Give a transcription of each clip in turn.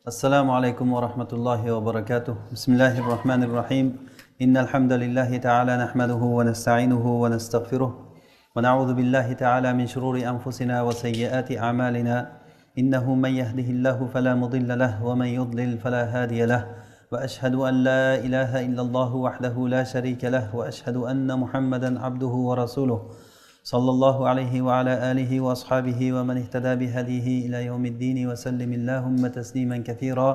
السلام عليكم ورحمة الله وبركاته. بسم الله الرحمن الرحيم. إن الحمد لله تعالى نحمده ونستعينه ونستغفره ونعوذ بالله تعالى من شرور أنفسنا وسيئات أعمالنا. إنه من يهده الله فلا مضل له ومن يضلل فلا هادي له. وأشهد أن لا إله إلا الله وحده لا شريك له وأشهد أن محمدا عبده ورسوله صلى الله عليه وعلى آله وأصحابه ومن اهتدى بهديه إلى يوم الدين وسلم اللهم تسليما كثيرا.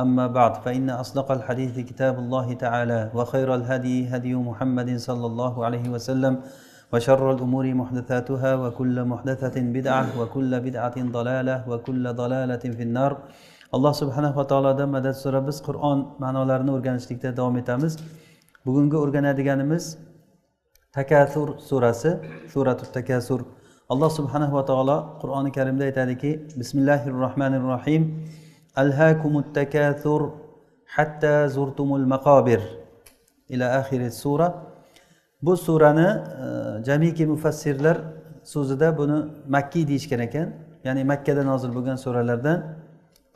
أما بعد فإن أصدق الحديث كتاب الله تعالى وخير الهدي هدي محمد صلى الله عليه وسلم وشر الأمور محدثاتها وكل محدثة بدعة وكل بدعة ضلالة وكل ضلالة في النار. Allah subhanahu va taolodan madad so'rab biz Qur'on ma'nolarini o'rganishlikda davom etamiz. Bugungi o'rganadiganimiz Takasur surasi, suratut Takasur. Allah subhanahu va taolo Qur'oni Karimda aytadiki: Bismillahirrohmanirrohim. Alhaakumut takasur hatta zurtumul maqabir ila oxiri sura. Bu surani jamiki mufassirlar so'zida buni Makki deyishgan ekan, ya'ni Makkada nozil bo'lgan suralardan.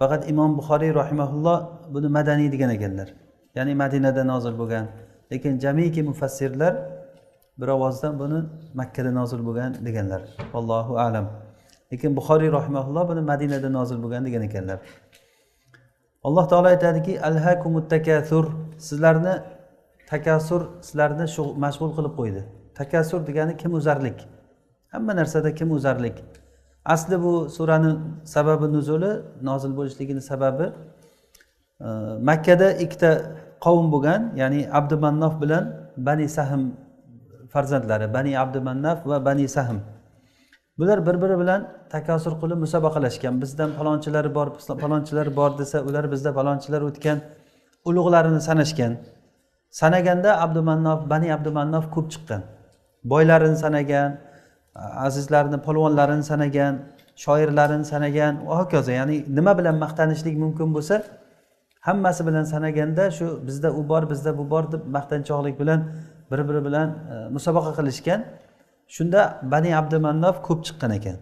Faqat Imom Buxoriy rahimahulloh buni madaniy degan ekanlar, ya'ni Madinada nozil bo'lgan. Lekin jamiki mufassirlar bir ovozdan buni Makkada nozil bo'lgan deganlar. Allohu a'lam. Lekin Buxoriy rahimahulloh buni Madinada nozil bo'lgan degan ekanlar. Alloh taolo aytadiki: Alhaakumut takasur, sizlarni takasur sizlarni mashg'ul qilib qo'ydi. Takasur degani kimuzarlik. Hamma narsada kimuzarlik. Asli bu suraning sababi nuzuli, nozil bo'lishligining sababi Makkada ikkita qavm bo'lgan, ya'ni Abdumannof bilan Bani Sahm farzandlari, Bani Abdumannaf va Bani Sahm. Bular bir-biri bilan takasur qilib musobaqalashgan. Bizdan falonchilar bor desa, ular bizda falonchilar o'tgan, ulug'larini sanashgan. Sanaganda Bani Abdumannof ko'p chiqqan. Boylarini sanagan, azizlarini, polvonlarini sanagan, shoirlarini sanagan va hokazo. Ya'ni nima bilan maqtanishlik mumkin bo'lsa, hammasi bilan sanaganda shu bizda u bor, bizda bu bor deb maqtanchoqlik bilan bir-biri bilan musobaqa qilishgan. Shunda Bani Abdumannof ko'p chiqqan ekan.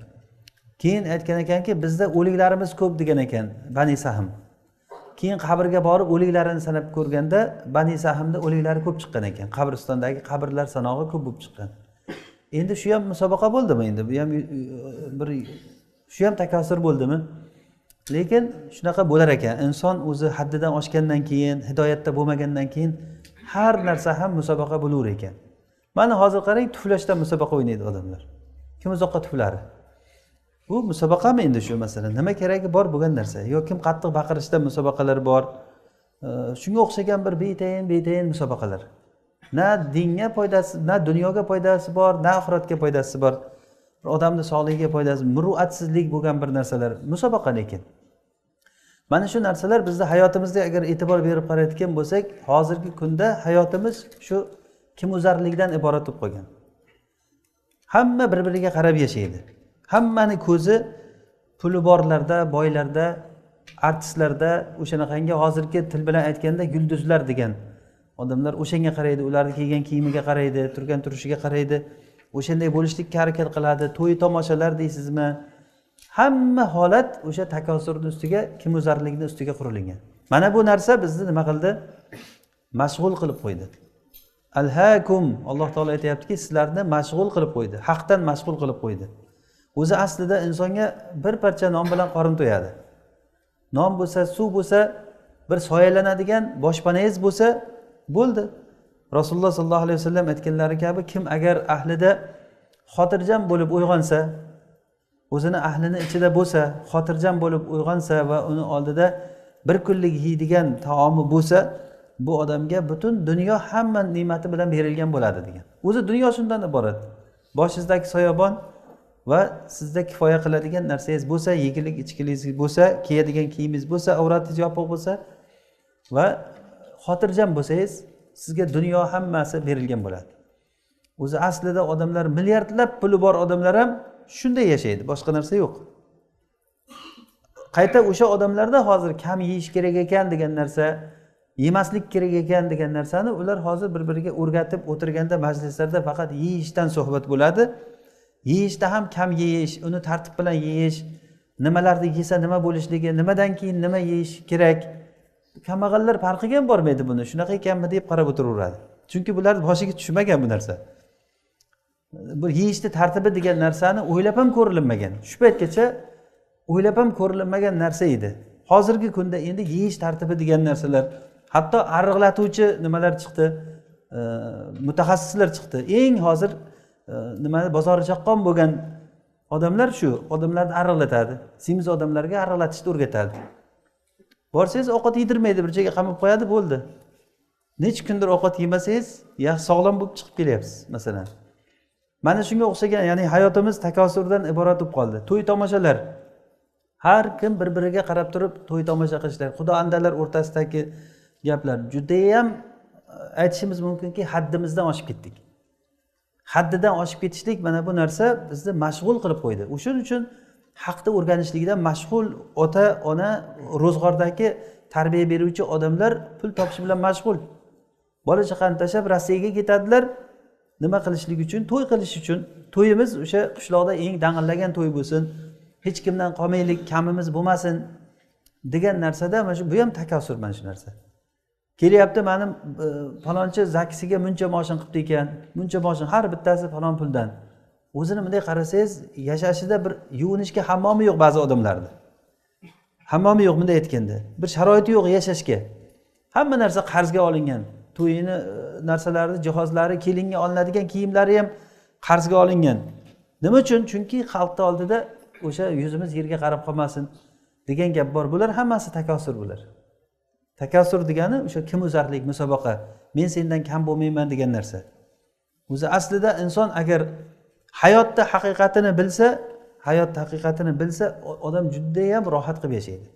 Keyin aytgan ekanki, bizda o'liklarimiz ko'p degan ekan Bani Sahm. Keyin qabrga borib o'liklarini sanab ko'rganda Bani Sahmda o'liklari ko'p chiqqan ekan. Qabristondagi qabrlar sanog'i ko'p bo'lib chiqqan. Endi shu ham musobaqa bo'ldimi endi? Bu ham shu ham takasur bo'ldimi? Lekin shunaqa bo'lar ekan. Inson o'zi haddidan oshgandan keyin, hidoyatda bo'lmagandan keyin har narsa ham musobaqa bo'lar ekan. Mana hozir qarang, tuflashdan musobaqa o'ynaydi odamlar. Kim uzoqqa tuflari? Bu musobaqami endi shu masalan? Nima keragi bor bo'lgan narsa? Yo kim qattiq baqirishda musobaqalar bor. Shunga o'xshagan bir betayin musobaqalar. Na dinga foydasi, na dunyoga foydasi bor, na oxiratga foydasi bor. Odamning sog'ligiga foydasi, muruatsizlik bo'lgan bir narsalar. Musobaqa lekin. Mana shu narsalar bizda hayotimizda agar e'tibor berib qarayotgan bo'lsak, hozirgi kunda hayotimiz shu kimuzarlikdan iborat bo'lib qolgan. Hamma bir-biriga qarab yashaydi. Hammani ko'zi puli borlarda, boylarda, artistlarda, o'shanaqangi hozirgi til bilan aytganda yulduzlar degan odamlar o'shanga qaraydi, ularning kiygan kiyimiga qaraydi, turgan turishiga qaraydi, o'shanday bo'lishlikka harakat qiladi, to'y tomoshalar deysizmi? Hamma holat o'sha takasurning ustiga, kimuzarlikning ustiga qurilgan. Mana bu narsa bizni nima qildi? Mashg'ul qilib qo'ydi. Alhaakum, Alloh taolo aytayaptiki, sizlarni mashg'ul qilib qo'ydi, haqdan mashg'ul qilib qo'ydi. O'zi aslida insonga bir parcha non bilan qorin to'yadi. Non bo'lsa, suv bo'lsa, bir soyalanadigan boshpanangiz bo'lsa, bo'ldi. Rasululloh sollallohu alayhi vasallam aytganlari kabi, kim agar ahlida xotirjam bo'lib uyg'onsa, o'zini ahlini ichida bo'lsa, xotirjam bo'lib uyg'onsa va uni oldida bir kunlik yeydigan taomi bo'lsa, bu odamga butun dunyo hamma ne'mati bilan berilgan bo'ladi degan. O'zi dunyo shundan iborat. Boshingizdagi soyabon va sizda kifoya qiladigan narsangiz bo'lsa, yegilik ichkilingiz bo'lsa, kiyadigan kiyimingiz bo'lsa, avratingiz yopiq bo'lsa va xotirjam bo'lsangiz, sizga dunyo hammasi berilgan bo'ladi. O'zi aslida odamlar, milliardlab puli bor odamlar ham shunday yashaydi, boshqa narsa yo'q. Qayta o'sha odamlarda hozir kam yeyish kerak ekan degan narsa, yemaslik kerak ekan degan narsani ular hozir bir-biriga o'rgatib o'tirganda majlislarda faqat yeyishdan suhbat bo'ladi. Yeyishda ham kam yeyish, uni tartib bilan yeyish, nimalarni yesa nima bo'lishligi, nimadan keyin nima yeyish kerak. Kambag'allar farqiga ham bormaydi buni. Shunaqa ekanmi deb qarab o'tiraveradi. Chunki bular boshiga tushmagan bu narsa. Bu yeyishni tartibi degan narsani o'ylab ham ko'rilmagan. Shu paytgacha o'ylab ham ko'rilmagan narsa edi. Hozirgi kunda endi yeyish tartibi degan narsalar, hatto ariqlatuvchi nimalar chiqdi, mutaxassislar chiqdi. Eng hozir nima bozori chaqqon bo'lgan odamlar shu, odamlarni ariqlatadi. Semiz odamlarga ariqlatishni o'rgatadi. Borsangiz ovqat yedirmaydi, bir joyga qamab qo'yadi, bo'ldi. Necha kundir ovqat yemasangiz, yaxshi sog'lom bo'lib chiqib kelyapsiz, masalan. Mana shunga o'xshagan, ya'ni hayotimiz takosurdan iborat bo'lib qoldi. To'y tomoshalar. Har kim bir-biriga qarab turib to'y tomosha qilishlar, xudo andalar o'rtasidagi gaplar juda ham aytishimiz mumkinki, haddimizdan oshib ketdik. Haddidan oshib ketishlik mana bu narsa bizni mashg'ul qilib qo'ydi. O'shuning uchun haqni o'rganishlikdan mashg'ul ota, ona, ro'zg'ordagi tarbiya beruvchi odamlar pul topish bilan mashg'ul. Bola chaqani tashlab Rossiyaga ketadilar. Nima qilishlik uchun? To'y qilish uchun. To'yimiz o'sha qishloqda eng dang'illagan to'y bo'lsin. Hech kimdan qolmaylik, kamimiz bo'lmasin degan narsada mana shu bu ham takasur mana shu narsa. Kelyapti, mening falonchi zakisiga muncha moshin qilibdi ekan, muncha moshin, har bittasi falon puldan. O'zini bunday qarasangiz, yashashida bir yuvinishga hammomi yo'q ba'zi odamlarda. Hammomi yo'q bunday aytganda. Bir sharoiti yo'q yashashga. Hamma narsa qarzga olingan. To'yini narsalari, jihozlari, kelinga olinadigan kiyimlari ham qarzga olingan. Nima uchun? Chunki xalqning oldida o'sha yuzimiz yerga qarab qolmasin degan gap bor. Bular hammasi takasur bular. Takasur degani o'sha kim o'zarlik, musobaqa. Men sendan kam bo'lmayman degan narsa. O'zi aslida inson agar hayotda haqiqatini bilsa, odam juda ham rohat qilib yashaydi.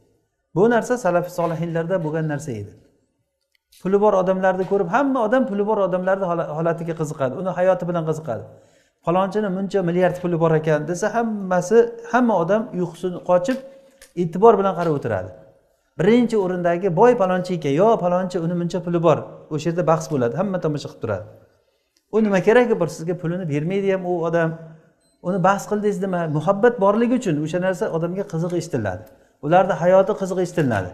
Bu narsa salaf solihinlarda bo'lgan narsa edi. Puli bor odamlarni ko'rib, hamma odam puli bor odamlarning holatiga qiziqadi, uni hayoti bilan qiziqadi. Falonchini muncha milliard puli bor ekan desa, hamma odam uyqusini qochib, e'tibor bilan qarab o'tiradi. Birinchi o'rindagi boy falonchi ekan, yo falonchi uni muncha puli bor. O'sha yerda bahs bo'ladi, hamma tomosha qilib turadi. U nima keragi bor? Sizga pulini bermaydi ham u odam. Uni bahs qildingiz nima? Muhabbat borligi uchun o'sha narsa odamga qiziq eshitiladi. Ularning hayoti qiziq eshitiladi.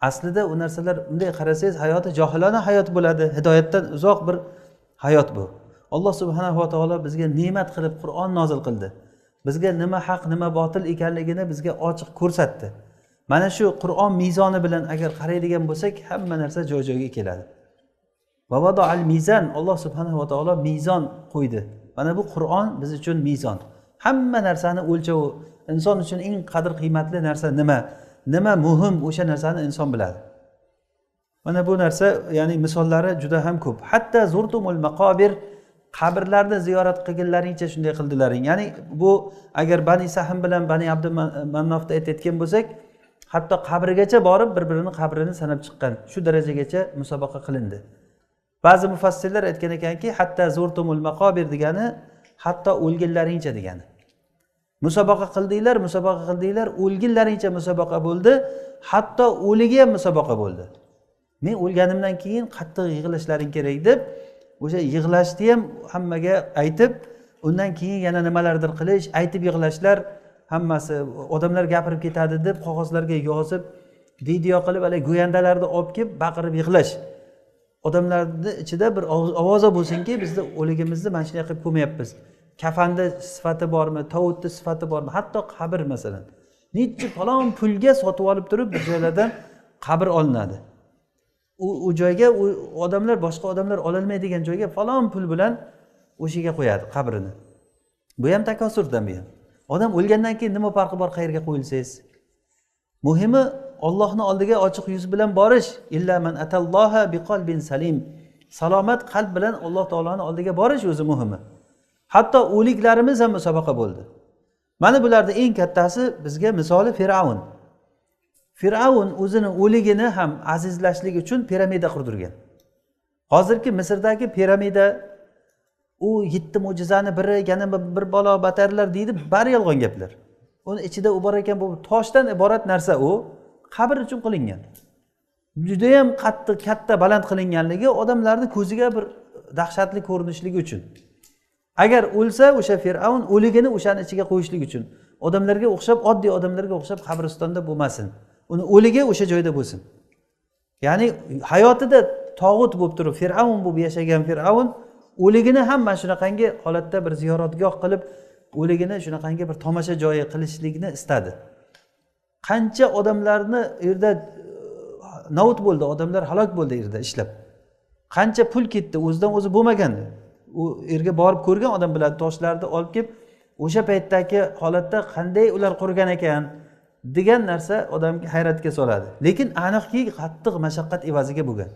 Aslida u narsalar bunday qarasangiz, hayoti johilona hayot bo'ladi, hidoyatdan uzoq bir hayot bu. Alloh subhanahu va taolo bizga ne'mat qilib Qur'on nozil qildi. Bizga nima haq, nima botil ekanligini bizga ochiq ko'rsatdi. Mana shu Qur'on mizoni bilan agar qaraydigan bo'lsak, hamma narsa joy-joyiga keladi. Va vada'al mizan, Alloh subhanahu va taolo mizon qo'ydi. Mana bu Qur'on biz uchun mizon. Hamma narsani o'lchovi, inson uchun eng qadr qiymatli narsa nima muhim, o'sha narsani inson biladi. Mana bu narsa, ya'ni misollari juda ham ko'p. Hatto zurtumul maqobir, qabrlarni ziyorat qilganlaringcha shunday qildilaring. Ya'ni bu agar Bani Sahm bilan Bani Abdumannofda aytayotgan bo'lsak, hatto qabrigacha borib bir-birini qabrini sanab chiqqan. Shu darajagacha musobaqa qilindi. Ba'zi mufassirlar aytgan ekanki, hatto zurtumul maqobir degani hatto o'lganlaringcha degani. Musobaqa qildinglar, o'lganlaringcha musobaqa bo'ldi, hatto o'ligi ham musobaqa bo'ldi. Men o'lganimdan keyin qattiq yig'lashlaring kerak deb, o'sha yig'lashni ham hammaga aytib, undan keyin yana nimalardir qilish, aytib yig'lashlar, hammasi odamlar gapirib ketadi deb qog'ozlarga yozib, video qilib, hali go'yandalarni olib kelib baqirib yig'lash. Odamlarning ichida bir ovoza bo'lsinki, bizni o'ligimizni mana shunday qilib ko'mayapmiz. Kafanda sifati bormi, tovutni sifati bormi, hatto qabr masalan. Necha falon pulga sotib olib turib bir joylardan qabr olinadi. U joyga odamlar, boshqa odamlar ololmaydigan joyga falon pul bilan o'shiga qo'yadi qabrini. Bu ham takosurdan bu ham. Odam o'lgandan keyin nima farqi bor qayerga qo'yilsangiz? Muhimi Allohning oldiga ochiq yuz bilan borish. Illa man atalloha biqalbin salim. Salomat qalb bilan Alloh taoloning oldiga borish o'zi muhimi. Hatto o'liklarimiz ham musobaqa bo'ldi. Mana bularning eng kattasi bizga misoli Fir'avn. Fir'avn o'zini o'ligini ham azizlashlik uchun piramida qurdirgan. Hozirgi Misrdagi piramida u 7 mo'jizani biri, yana bir balo batarlar deydi, bari yolg'on gaplar. Uni ichida u bor ekan, bu toshdan iborat narsa u, qabr uchun qilingan. Juda ham qattiq, katta, baland qilinganligi odamlarning ko'ziga bir dahshatli ko'rinishligi uchun. Agar o'lsa o'sha Fir'avn o'ligini o'shaning ichiga qo'yishlik uchun. odamlarga o'xshab, oddiy odamlarga o'xshab qabristonda bo'lmasin. Uni o'ligi o'sha joyda bo'lsin. Ya'ni hayotida tog'ut bo'lib turib, Fir'avn bo'lib yashagan Fir'avn o'ligini ham mana shunaqangi holatda bir ziyoratgoh qilib, o'ligini shunaqangi bir tomosha joyi qilishlikni istadi. Qancha odamlarni yerda navut bo'ldi, odamlar halok bo'ldi yerda ishlab. Qancha pul ketdi, o'zidan o'zi bo'lmagandi. U yerga borib ko'rgan odam biladi, toshlarni olib kelib, o'sha paytdagi holatda qanday ular qurgan ekan degan narsa odamga hayratga soladi. Lekin aniqki qattiq mashaqqat evaziga bo'lgan.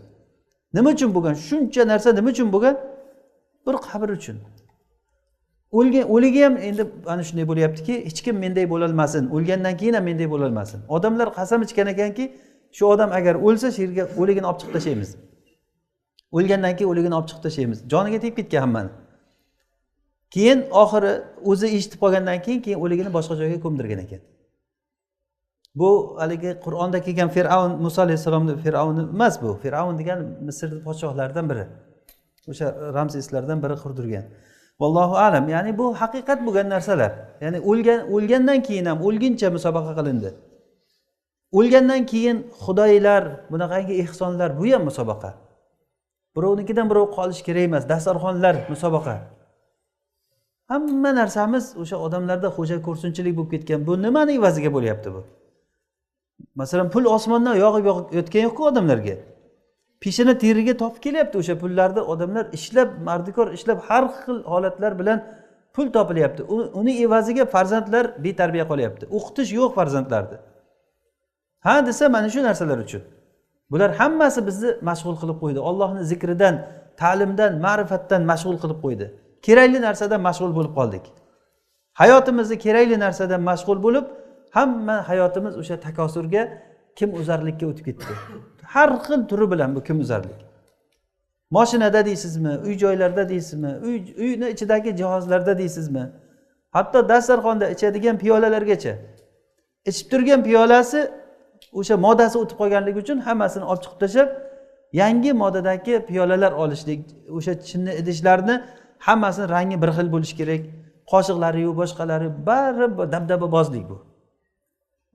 Nima uchun bo'lgan? Shuncha narsa nima uchun bo'lgan? Bir qabr uchun. O'ligi ham endi ana shunday bo'lyaptiki, hech kim menday bo'la olmasin, o'lgandan keyin ham menday bo'la olmasin. Odamlar qasam ichgan ekanki, shu odam agar o'lsa, shu yerga o'ligini olib chiqib tashlaymiz. O'lgandan keyin o'ligini olib chiqib tashlaymiz. Joniga tegib ketgan hammani. Keyin oxiri o'zi eshitib qolgandan keyin o'ligini boshqa joyga ko'mdirgan ekan. Bu haligi Qur'onda kelgan Fir'avn, Musa alayhisalomning Fir'avni emas bu. Fir'avn degan Misrning podshohlaridan biri. O'sha Ramseslardan biri qurdirgan. Vallohu alam. Ya'ni bu haqiqat bo'lgan narsalar. Ya'ni o'lgandan keyin ham o'lguncha musobaqa qilindi. O'lgandan keyin xudoylar, bunaqangi ehsonlar, bu ham musobaqa. Birovnikidan birov qolish kerak emas, dasturxonlar musobaqa. Hamma narsamiz o'sha odamlarda xo'ja ko'rsinchilik bo'lib ketgan. Bu nimani evaziga bo'lyapti bu? Masalan, pul osmondan yog'ib yotgan yo'q-ku odamlarga. Peshini teriga topib kelyapti o'sha pullarni odamlar ishlab, mardikor ishlab har xil holatlar bilan pul topilyapti. Uni evaziga farzandlar betarbiya qolyapti. O'qitish yo'q farzandlarni. Ha desa mana shu narsalar uchun. Bular hammasi bizni mashg'ul qilib qo'ydi. Allohning zikridan, ta'limdan, ma'rifatdan mashg'ul qilib qo'ydi. Kerakli narsadan mashg'ul bo'lib qoldik. Hayotimizni kerakli narsadan mashg'ul bo'lib, hamma hayotimiz o'sha takosurga, kim o'zarlikka o'tib ketdi. Har xil turi bilan bu kim o'zarlik. Mashinada deysizmi, uy joylarda deysizmi, uyni ichidagi jihozlarda deysizmi? Hatto dasturxonda ichadigan piyolalargacha. Ichib turgan piyolasi o'sha modasi o'tib qolganligi uchun hammasini olib chiqib tashlab, yangi modadagi piyolalar olishlik, o'sha chinni idishlarni hammasini rangi bir xil bo'lishi kerak. Qoshiqlari yu boshqalari bari dabdababozlik bu.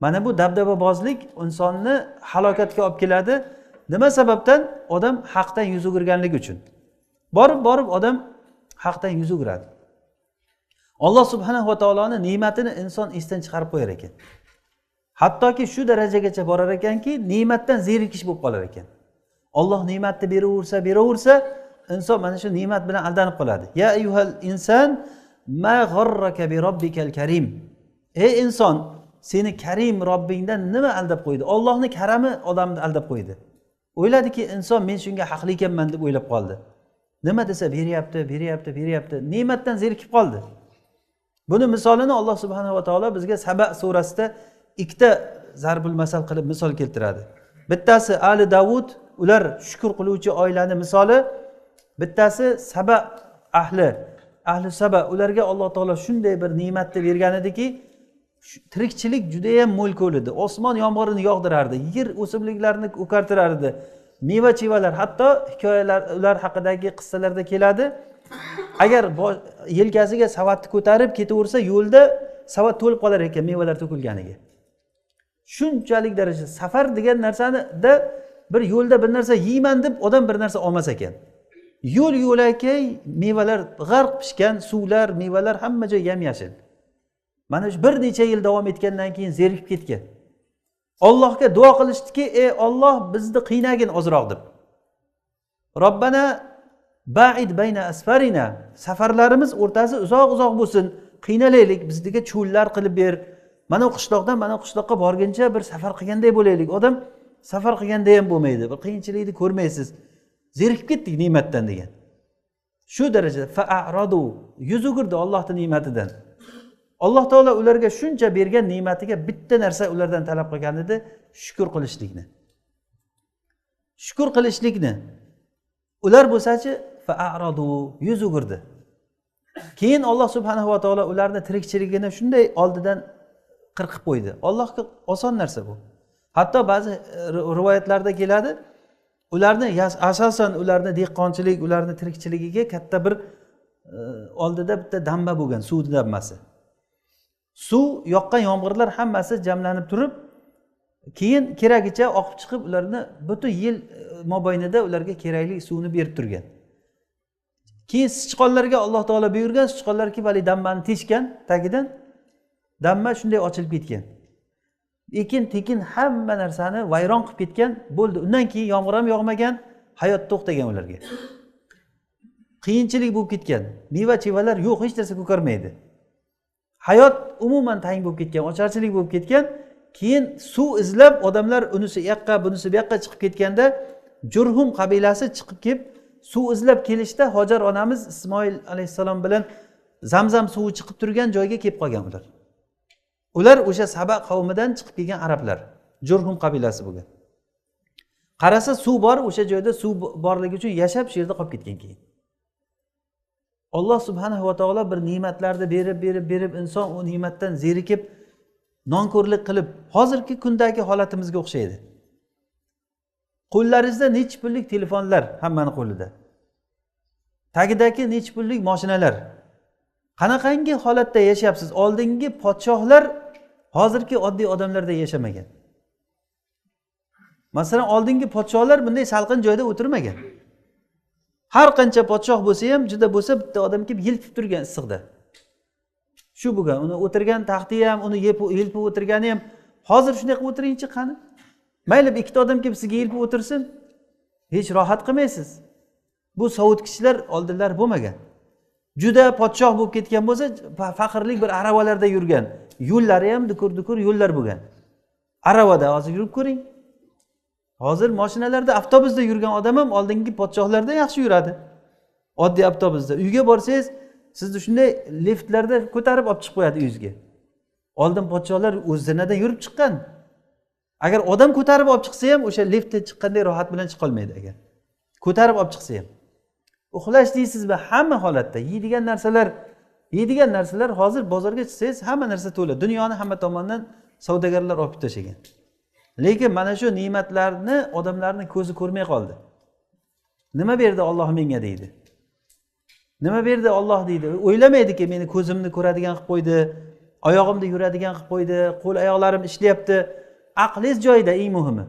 Mana bu dabdababozlik insonni halokatga olib keladi. Nima sababdan? Odam haqdan yuz o'girganligi uchun. Borib odam haqdan yuz o'giradi. Alloh subhanahu va taoloning ne'matini inson esdan chiqarib qo'yar ekan. Hattoki shu darajagacha borar ekanki, ne'matdan zerikish bo'lib qolar ekan. Alloh ne'matni beraversa, inson mana shu ne'mat bilan aldanib qoladi. Ya ayyuhal inson ma gharraka bi robbikal karim. Ey inson, seni Karim Robbingdan nima aldab qo'ydi? Allohning karami odamni aldab qo'ydi. O'yladiki, inson men shunga haqli ekanman deb o'ylab qoldi. Nima desa beryapti. Ne'matdan zerikib qoldi. Buni misolini Alloh subhanahu va taolo bizga Saba surasida ikkita zarbul masal qilib misol keltiradi. Bittasi Ali Davud, ular shukr qiluvchi oilani misoli. Bittasi Saba ahli Saba, ularga Alloh taolo shunday bir ne'matni bergan ediki, tirikchilik juda ham mo'l ko'lidi. Osmon yomg'irini yog'dirardi, yer o'simliklarni ko'kartirardi. Meva-chevalar, hatto hikoyalar ular haqidagi qissalarda keladi. Agar yelkasiga savatni ko'tarib ketaversa, yo'lda savat to'lib qolar ekan mevalar to'kilganiga. Shunchalik darajada safar degan narsani bir yo'lda bir narsa yeyman deb odam bir narsa olmas ekan. Yo'lakay mevalar g'arq pishgan, suvlar, mevalar hamma joy yam-yashil. Mana shu bir necha yil davom etgandan keyin zerikib ketgan. Allohga duo qilishdiki, ey Alloh bizni qiynagin ozroq deb. Robbana ba'id bayna asfarina, safarlarimiz o'rtasi uzoq bo'lsin, qiynalaylik, bizga cho'llar qilib ber. Mana qishloqdan mana qishloqqa borguncha bir safar qilganday bo'laylik. Odam safar qilganda ham bo'lmaydi. Bir qiyinchilikni ko'rmaysiz. Zerikib ketdik ne'matdan degan. Shu darajada fa'aradu, yuz o'girdi Allohning ne'matidan. Alloh taolo ularga shuncha bergan ne'matiga bitta narsa ulardan talab qilgan edi, shukr qilishlikni. Shukr qilishlikni. Ular bo'lsachi fa'aradu, yuz o'girdi. Keyin Alloh subhanahu va taolo ularni tirikchiligini shunday oldidan qirqib qo'ydi. Allohga oson narsa bu. Hatto ba'zi rivoyatlarda keladi, ularni asosan ularni dehqonchilik, ularni tirikchiligiga katta bir oldida bitta damba bo'lgan, suv dambasi. Suv yoqqan yomg'irlar hammasi jamlanib turib, keyin keragicha oqib chiqib, ularni butun yil mobaynida ularga kerakli suvni berib turgan. Keyin sichqonlarga Alloh taolo buyurgan, sichqonlar kelib hali dammani teshgan tagidan, damma shunday ochilib ketgan. Ekin-tekin hamma narsani vayron qilib ketgan, bo'ldi. Undan keyin yomg'ir ham yog'magan, hayot to'xtagan ularga. Qiyinchilik bo'lib ketgan. Meva-chevalar yo'q, hech narsa ko'karmaydi. Hayot umuman tang bo'lib ketgan, ocharchilik bo'lib ketgan. Keyin suv izlab odamlar unisi u yoqqa, bunisi bu yoqqa chiqib ketganda, Jurhum qabilasi chiqib kelib suv izlab kelishda Hojar onamiz Ismoil alayhissalom bilan Zamzam suvi chiqib turgan joyga kelib qolgan ular. Ular o'sha Saba qavmidan chiqib kelgan arablar, Jurhum qabilasi bo'lgan. Qarasa suv bor, o'sha joyda suv borligi uchun yashab shu yerda qolib ketgan keyin. Alloh subhanahu va taolo bir ne'matlarni berib inson u ne'matdan zerikib, nonko'rlik qilib, hozirgi kundagi holatimizga o'xshaydi. Qo'llaringizda necha pullik telefonlar hammani qo'lida. Tagidagi necha pullik mashinalar. Qanaqangi holatda yashayapsiz? Oldingi podshohlar hozirgi oddiy odamlarda yashamagan. Masalan, oldingi podshohlar bunday salqin joyda o'tirmagan. Har qancha podshoh bo'lsa ham, juda bo'lsa bitta odam kelib yiltib turgan issiqda. Shu bo'lgan, uni o'tirgan taxti ham, uni yilpib o'tirgani ham, hozir shunday qilib o'tiringchi qani? Mayli ikkita odam kelib sizga yilpib o'tirsin, hech rohat qilmaysiz. Bu sovutkichlar oldinlar bo'lmagan. Juda podshoh bo'lib ketgan bo'lsa, faqirlik bir aravalarda yurgan. Yo'llari ham dukur yo'llar bo'lgan. Aravada hozir yurib ko'ring. Hozir mashinalarda, avtobusda yurgan odam ham oldingi podshohlardan yaxshi yuradi. Oddiy avtobusda uyga borsangiz, sizni shunday liftlarda ko'tarib olib chiqib qo'yadi uyingizga. Oldin podshohlar o'zlaridan yurib chiqqan. Agar odam ko'tarib olib chiqsa ham, o'sha liftda chiqqanday rohat bilan chiqa olmaydi agar. Ko'tarib olib chiqsa ham. Uxlash deysizmi? Hamma holatda yeydigan narsalar hozir bozorga chiqsangiz hamma narsa to'la. Dunyoni hamma tomondan savdogarlar olib tashagan. Lekin mana shu ne'matlarni odamlarning ko'zi ko'rmay qoldi. Nima berdi Alloh menga deydi. Nima berdi Alloh deydi. O'ylamaydiki, meni ko'zimni ko'radigan qilib qo'ydi, oyog'imni yuradigan qilib qo'ydi, qo'l oyoqlarim ishlayapti. Aqlingiz joyida eng muhimi.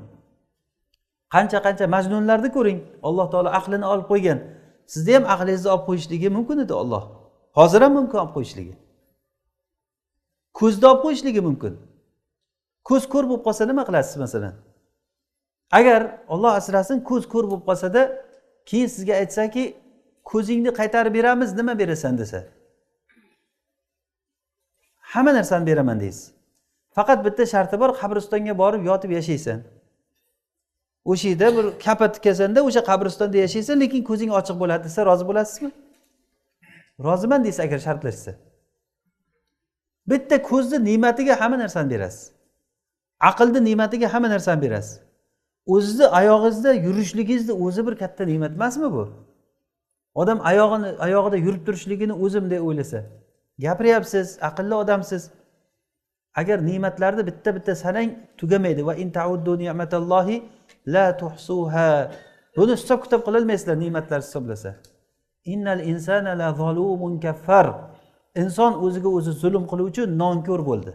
Qancha majnunlarni ko'ring. Alloh taolo aqlini olib qo'ygan. Sizda ham aqlingizni olib qo'yishligi mumkin edi Alloh. Hozir ham mumkin olib qo'yishligi. Ko'zni olib qo'yishligi mumkin. Ko'z ko'r bo'lib qolsa nima qilasiz masalan? Agar Alloh asrasin ko'z ko'r bo'lib qolsa-da, keyin sizga aytsaki, ko'zingni qaytarib beramiz, nima berasan desa? Hamma narsani beraman deysiz. Faqat bitta sharti bor, qabristonga borib yotib yashaysan. O'sha yerda bir kapa tikasanda o'sha qabristonda yashaysan, lekin ko'zing ochiq bo'ladi desa, rozi bo'lasizmi? Roziman deysiz agar shartlashsa. Bitta ko'zni ne'matiga hamma narsani berasiz. Aqlni ne'matiga hamma narsani berasiz. O'zingizni oyog'ingizda yurishligingizni o'zi bir katta ne'mat emasmi bu? Odam oyog'ida yurib turishligini o'zim deb o'ylasa, gapiryapsiz, aqlli odamsiz. Agar ne'matlarni bitta sanang tugamaydi. Va in ta'uddu ni'matallohi la tuhsuha. Buni hisob kitob qila olmaysizlar ne'matlar hisoblasa. Innal insana la zalumun kaffar. Inson o'ziga o'zi zulm qiluvchi nonko'r bo'ldi.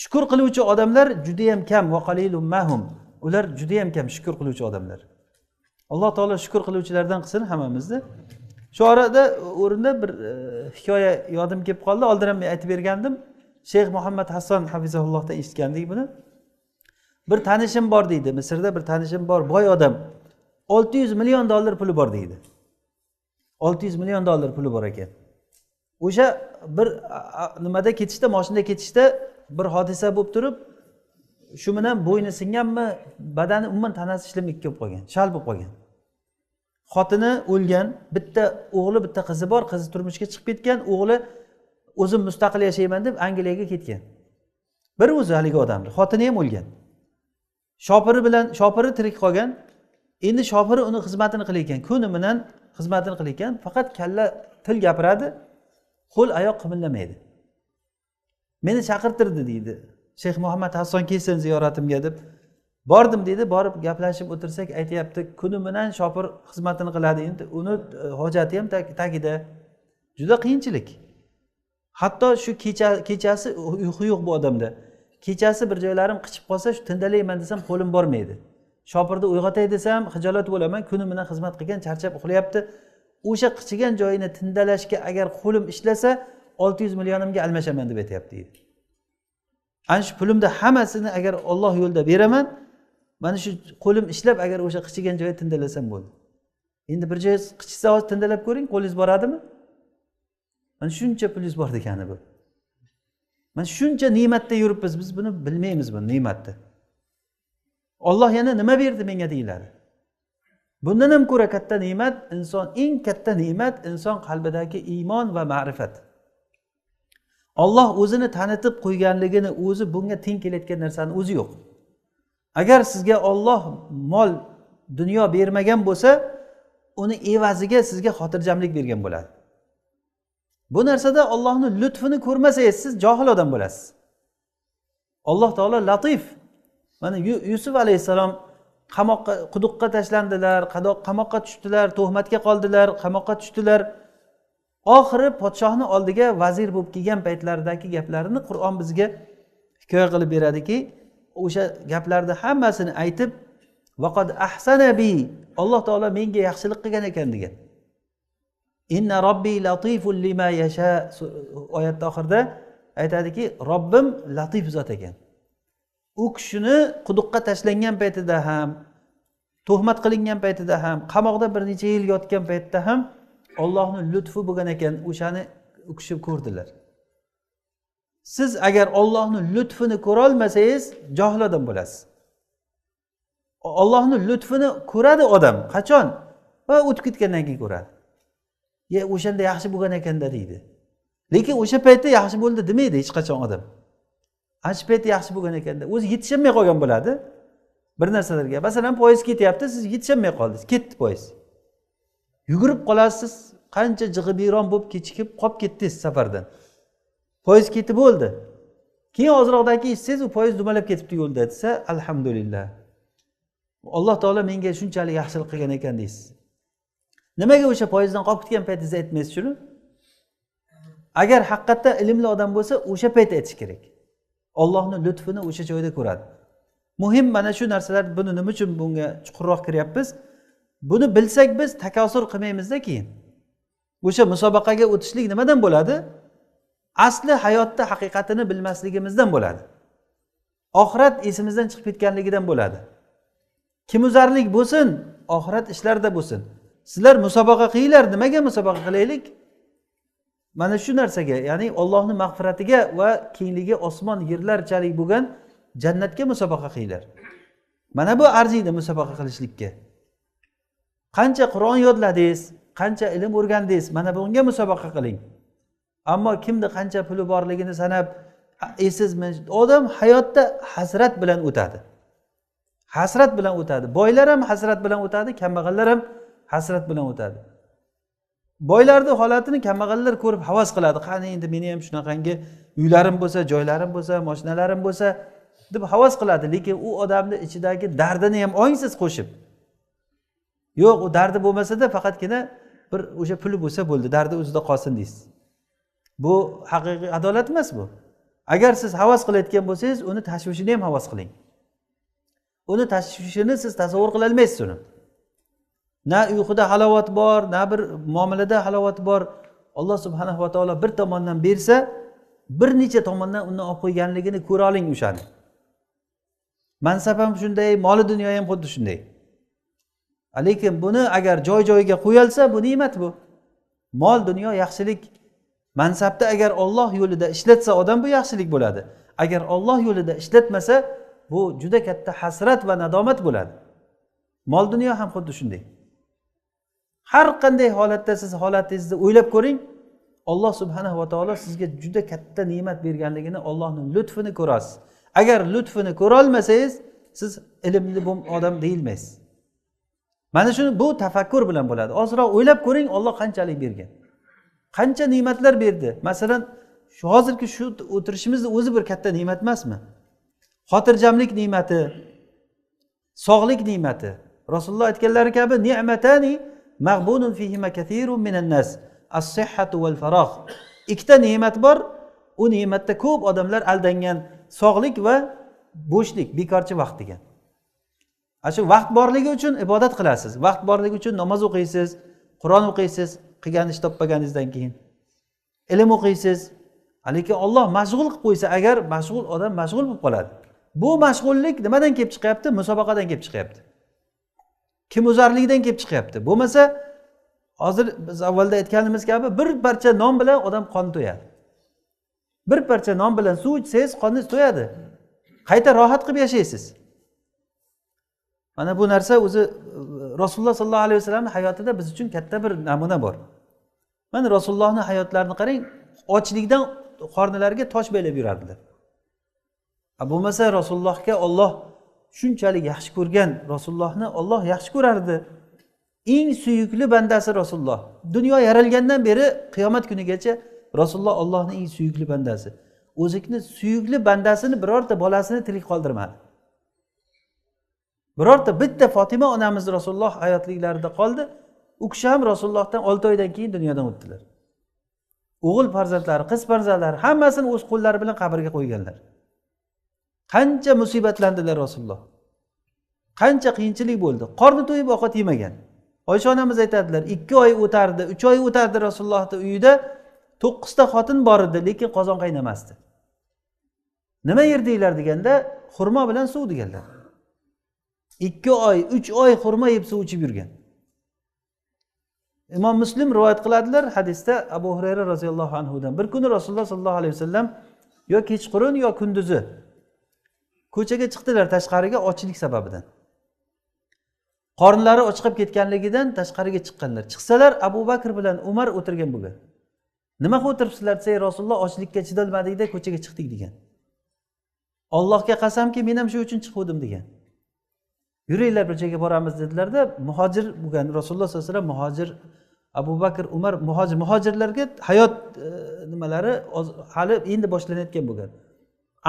Shukr qiluvchi odamlar juda ham kam, va qalilum mahum. Ular juda ham kam shukr qiluvchi odamlar. Alloh taolo shukr qiluvchilardan qilsin hammamizni. Shu orada o'rinda bir hikoya yodim kelib qoldi. Oldin ham aytib bergandim. Sheyx Muhammad Hassan hafizahullohdan eshitgandik buni. Bir tanishim bor deydi. Misrda bir tanishim bor, boy odam. 600 million dollar puli bor deydi. 600 million dollar puli bor ekan. O'sha bir nimada ketishda, mashinada ketishda bir hodisa bo'lib turib, shu bilan bo'yni singanmi, badani umuman tanasi ishlamay kelib qolgan, shal bo'lib qolgan. Xotini o'lgan, bitta o'g'li, bitta qizi bor, qizi turmushga chiqib ketgan, o'g'li o'zim mustaqil yashayman deb Angliyaga ketgan. Bir o'zi haligi odamni, xotini ham o'lgan. Shopiri tirik qolgan. Endi shopiri uni xizmatini qilayotgan, kuni bilan xizmatini qilayotgan, faqat kalla til gapiradi, qo'l oyoq qimirlamaydi. Meni chaqirtirdi deydi. Sheyx Muhammad Hasson kelsin ziyoratimga deb bordim deydi. Borib gaplashib o'tirsak, aytayapti, kuni bilan shopir xizmatini qiladi. Endi uni hojati ham tagida. Juda qiyinchilik. Hatto shu kechasi uyqu yo'q bu odamda. Kechasi bir joylarim qichib qolsa, shu tindalayman desam qo'lim bormaydi. Shopirni uyg'otay desam xijolat bo'laman, kuni bilan xizmat qilgan, charchab uxlayapti. O'sha qichigan joyini tindalashga agar qo'lim ishlasa 600 millionimga almashaman deb aytayapti deydi. Ana shu pulimni hammasini agar Alloh yo'lida beraman, mana shu qo'lim ishlab agar o'sha qichigan joyni tindalasam bo'ldi. Endi bir joy qichisa hozir tindalab ko'ring, qo'lingiz boradimi? Mana shuncha pulingiz bor degani bu. Mana shuncha ne'matda yuribmiz, biz buni bilmaymiz bu ne'matni. Alloh yana nima berdi menga deyiladi. Bundan ham ko'ra katta ne'mat inson, eng katta ne'mat inson qalbidagi iymon va ma'rifat. Alloh o'zini tanitib qo'yganligini, o'zi bunga teng kelayotgan narsani o'zi yo'q. Agar sizga Alloh mol, dunyo bermagan bo'lsa, uni evaziga sizga xotirjamlik bergan bo'ladi. Bu narsada Allohning lutfini ko'rmasangiz, siz johil odam bo'lasiz. Alloh taolo latif. Mana Yusuf alayhisalom qamoqqa, quduqqa tashlandilar, qamoqqa tushdilar, tuhmatga qoldilar, qamoqqa tushdilar. Oxiri podshohning oldiga vazir bo'lib kelgan paytlaridagi gaplarini Qur'on bizga hikoya qilib beradiki, o'sha gaplarni hammasini aytib, vaqad ahsana bi, Alloh taolo menga yaxshilik qilgan ekan degan. Inna robbi latiful lima yasha oyat oxirida aytadiki, Robbim latif zot ekan. U kishini quduqqa tashlangan paytida ham, tuhmat qilingan paytida ham, qamoqda bir necha yil yotgan paytda ham Allohning lutfi bo'lgan ekan, o'shani u kishi ko'rdilar. Siz agar Allohning lutfini ko'ra olmasangiz, johil odam bo'lasiz. Allohning lutfini ko'radi odam, qachon? Va o'tib ketgandan keyin ko'radi. Ye, o'shanda yaxshi bo'lgan ekanda deydi. Lekin o'sha paytda yaxshi bo'ldi demaydi hech qachon odam. Ana shu paytda yaxshi bo'lgan ekanda, o'zi yetishmay qolgan bo'ladi. Bir narsalarga, masalan, poyezd ketyapti, siz yetishmay qoldingiz, ketdi poyezd. Yugurib qolasiz, qancha jig'ibiyron bo'lib kechikib qolib ketdingiz safardan. Poyezd ketib bo'ldi. Keyin ozroqdagi eshitsangiz, u poyezd dumalab ketibdi yo'lda desa, alhamdulillah. Alloh taolo menga shunchalik yaxshilik qilgan ekan deysiz. Nimaga o'sha poyezddan qolib ketgan paytingizda aytmaysiz shuni? Agar haqiqatda ilmli odam bo'lsa, o'sha paytda aytish kerak. Allohning lutfini o'sha joyda ko'radi. Muhim mana shu narsalar, buni nima uchun bunga chuqurroq kiryapmiz? Buni bilsak biz takosur qilmaymizda keyin. O'sha musobaqaga o'tishlik nimadan bo'ladi? Asli hayotda haqiqatini bilmasligimizdan bo'ladi. Oxirat esimizdan chiqib ketganligidan bo'ladi. Kimuzarlik bo'lsin, oxirat ishlarida bo'lsin. Sizlar musobaqa qilinglar, nimaga musobaqa qilaylik? Mana shu narsaga, ya'ni Allohning mag'firatiga va kengligi osmon yerlarchalik bo'lgan jannatga musobaqa qilinglar. Mana bu arziydi musobaqa qilishlikka. Qancha Qur'on yodladingiz, qancha ilm o'rgandingiz, mana bunga musobaqa qiling. Ammo kimni qancha puli borligini sanab, esizmi? Odam hayotda hasrat bilan o'tadi. Hasrat bilan o'tadi. Boylar ham hasrat bilan o'tadi, kambag'allar ham hasrat bilan o'tadi. Boylarning holatini kambag'allar ko'rib havas qiladi. Qani endi meni ham shunaqangi uylarim bo'lsa, joylarim bo'lsa, mashinalarim bo'lsa deb havas qiladi, lekin u odamning ichidagi dardini ham olingsiz qo'shib. Yo'q, u dardi bo'lmasa-da faqatgina bir o'sha puli bo'lsa bo'ldi, dardi o'zida qolsin deysiz. Bu haqiqiy adolat emas bu. Agar siz havas qilayotgan bo'lsangiz, uni tashvishini ham havas qiling. Uni tashvishini siz tasavvur qila olmaysiz uni. Na uyquda halovat bor, na bir muomalada halovat bor. Alloh subhanahu va taolo bir tomondan bersa, bir necha tomondan uni olib qo'yganligini ko'ra oling o'shani. Mansab ham shunday, moli dunyo ham xuddi shunday. Lekin buni agar joy-joyiga qo'yilsa, bu ne'mat bu. Mol dunyo yaxshilik. Mansabda agar Alloh yo'lida ishlatsa odam, bu yaxshilik bo'ladi. Agar Alloh yo'lida ishlatmasa, bu juda katta hasrat va nadomat bo'ladi. Mol dunyo ham xuddi shunday. Har qanday holatda siz holatingizni o'ylab ko'ring, Alloh subhanahu va taolo sizga juda katta ne'mat berganligini, Allohning lutfini ko'rasiz. Agar lutfini ko'ra olmasangiz, siz ilmli odam deyilmaysiz. Mana shuni bu tafakkur bilan bo'ladi. Ozroq o'ylab ko'ring, Alloh qanchalik bergan. Qancha ne'matlar berdi. Masalan, shu hozirgi shu o'tirishimizning o'zi bir katta ne'mat emasmi? Xotirjamlik ne'mati, sog'lik ne'mati. Rasululloh aytganlari kabi ni'matani maghbunun fihima kathirun minan nas, as-sihhatu wal faragh. ikkita ne'mat bor, u ne'matda ko'p odamlar aldangan: sog'lik va bo'shlik, bekorchi vaqt degan. Shu vaqt borligi uchun ibodat qilasiz, vaqt borligi uchun namoz o'qiysiz, Qur'on o'qiysiz, qilgan ish topmaganingizdan keyin ilm o'qiysiz. Lekin Alloh mashg'ul qilib qo'ysa, agar odam mashg'ul bo'lib qoladi. Bu mashg'ullik nimadan kelib chiqyapti? Musobaqadan kelib chiqyapti. Kim o'zarligidan kelib chiqyapti. Bo'lmasa, hozir biz avvalda aytganimiz kabi bir parcha non bilan odam qon to'yadi. Bir parcha non bilan suv ichsangiz qoningiz to'yadi. Qayta rohat qilib yashaysiz. Mana bu narsa o'zi Rasululloh sollallohu alayhi vasallamning hayotida biz uchun katta bir namuna bor. Mana Rasulullohning hayotlarini qarang, ochlikdan qornilariga tosh belab yurardilar. Bo'lmasa Rasulullohga Alloh shunchalik yaxshi ko'rgan, Rasulullohni Alloh yaxshi ko'rardi. Eng suyukli bandasi Rasululloh. Dunyo yaralgandan beri qiyomat kunigacha Rasululloh Allohning eng suyukli bandasi. O'zikni suyukli bandasini birorta bolasini tirik qoldirmadi. Birorta bitta Fatima onamiz Rasululloh hayotliklarida qoldi. U kishi ham Rasulullohdan 6 oydan keyin dunyodan o'tdilar. O'g'il farzandlari, qiz farzandlari hammasini o'z qo'llari bilan qabrga qo'yganlar. Qancha musibatlandilar Rasululloh. Qancha qiyinchilik bo'ldi. Qorni to'yib ovqat yemagan. Oysha onamiz aytadilar, 2 oy o'tardi, 3 oy o'tardi Rasulullohning uyida 9 ta xotin bor edi, lekin qozon qaynamasdi. Nima yerdinglar deganda, xurmo bilan suv deganlar. 2 oy, 3 oy xurmo yeb suv ichib yurgan. Imom Muslim rivoyat qiladilar hadisda Abu Hurayra roziyallohu anhudan. Bir kuni Rasululloh sollallohu alayhi vasallam yo kechqurun yo kunduzi ko'chaga chiqdilar tashqariga ochlik sababidan. Qornlari ochqib ketganligidan tashqariga chiqqanlar. Chiqsalar Abu Bakr bilan Umar o'tirgan bo'lgan. Nima qilib o'tiribsizlar desa, Rasululloh ochlikka chidolmadikda ko'chaga chiqdik degan. Allohga qasamki, men ham shu uchun chiqdim degan. Yuringlar bir joyga boramiz dedilarda, muhojir bo'lgan Rasululloh sollallohu alayhi vasallam muhojir, Abu Bakr, Umar muhojirlarga hayot nimalari hali endi boshlanayotgan bo'lgan.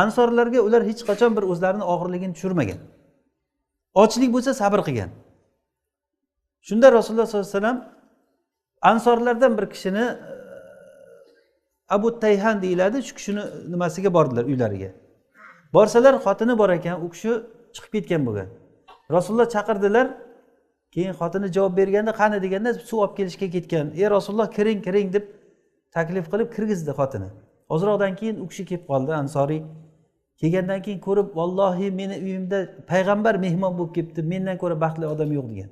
Ansorlarga ular hech qachon bir o'zlarining og'irligini tushirmagan. Ochlik bo'lsa sabr qilgan. Shunda Rasululloh sollallohu alayhi vasallam ansorlardan bir kishini Abu Tayhan deyiladi, shu kishini nimasiga bordilar, uylariga. Borsalar xotini bor ekan, u kishi chiqib ketgan bo'lgan. Rasululloh chaqirdilar. Keyin xotini javob berganda, qani deganda suv olib kelishga ketgan. "Ey Rasululloh, kiring, kiring" deb taklif qilib kirgizdi xotini. Ozroqdan keyin u kishi kelib qoldi, ansoriy. Kelgandan keyin ko'rib, "Vallohi meni uyimda payg'ambar mehmon bo'lib kelibdi, mendan ko'ra baxtli odam yo'q" degan.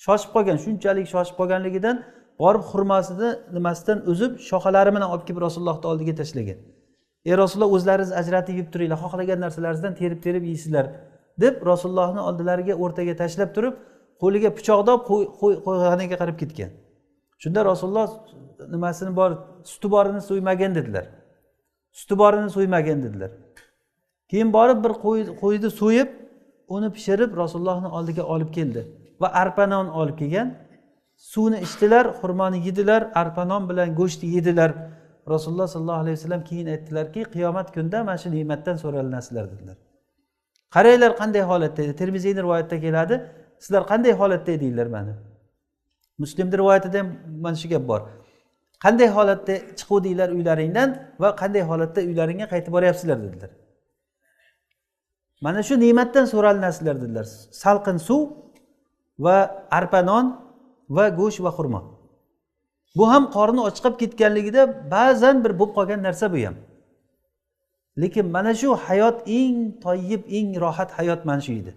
Shoshib qolgan, shunchalik shoshib qolganligidan borib xurmosini nimasidan uzib, shoxalari bilan olib kelib Rasulullohning oldiga tashlagan. "Ey Rasululloh, o'zlaringiz ajratib yeb turinglar, xohlagan narsalaringizdan terib-terib yeysizlar" deb Rasulullohning oldilariga o'rtaga tashlab turib, qo'liga pichoqdab qo'yganiga qarab ketgan. Shunda Rasululloh nimasini bor, suti borini so'ymagan dedilar. Suti borini so'ymagan dedilar. Keyin borib bir qo'yni so'yib, uni pishirib Rasulullohning oldiga olib keldi va arpa non olib kelgan. Suvni ichdilar, xurmoni yedilar, arpa non bilan go'sht yedilar. Rasululloh sollallohu alayhi vasallam keyin aytdilarki, qiyomat kunida mana shu ne'matdan so'ralanasizlar dedilar. Qaranglar qanday holatda edi. Termiziyning rivoyatida keladi. Sizlar qanday holatda edinglar mana? Muslimning rivoyatida ham mana shu gap bor. Qanday holatda chiquvdinglar uylaringdan va qanday holatda uylaringga qaytib boryapsizlar dedilar. Mana shu ne'matdan so'ralanasizlar dedilar. Salqin suv va arpa non va go'sht va xurmo. Bu ham qorni ochqib ketganligida ba'zan bir bo'lib qolgan narsa bu ham. Lekin mana shu hayot eng toyib, eng rohat hayot mana shu edi.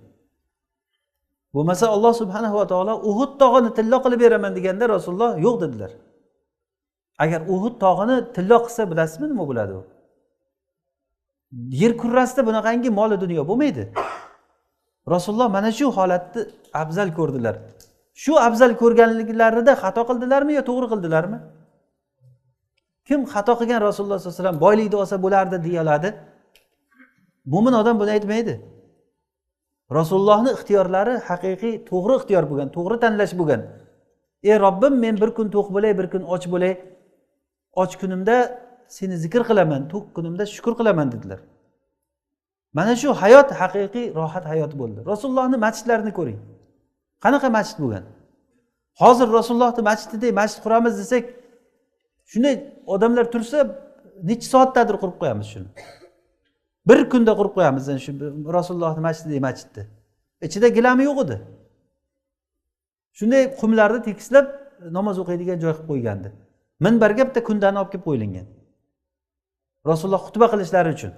Bo'lmasa Alloh subhanahu va taolo Uhud tog'ini tillo qilib beraman deganda Rasululloh yo'q dedilar. Agar Uhud tog'ini tillo qilsa bilasizmi nima bo'ladi u? Yer kurrasida bunaqangi mol dunyo bo'lmaydi. Rasululloh mana shu holatni afzal ko'rdilar. Shu afzal ko'rganliklarida xato qildilarmi yo to'g'ri qildilarmi? Kim xato qilgan Rasululloh sollallohu alayhi vasallam boylikni olsa bo'lardi deya oladi? Mo'min odam buni aytmaydi. Rasulullohning ixtiyorlari haqiqiy to'g'ri ixtiyor bo'lgan, to'g'ri tanlash bo'lgan. Ey Robbim, men bir kun to'q bo'lay, bir kun och bo'lay. Och kunimda seni zikr qilaman, to'q kunimda shukr qilaman dedilar. Mana shu hayot haqiqiy rohat hayot bo'ldi. Rasulullohning masjidlarini ko'ring. Qanaqa masjid bo'lgan? Hozir Rasulullohning masjidida masjid quramiz desak, Shunday odamlar tursa, necha soatdadir qurib qo'yamiz shuni. Bir kunda qurib qo'yamiz shu Rasulullohning masjidni. Ichida gilami yo'q edi. Shunday qumlarni tekislab namoz o'qiydigan joy qilib qo'ygandi. Minbarga bitta kundani olib kelib qo'yilgan. Rasululloh xutba qilishlari uchun.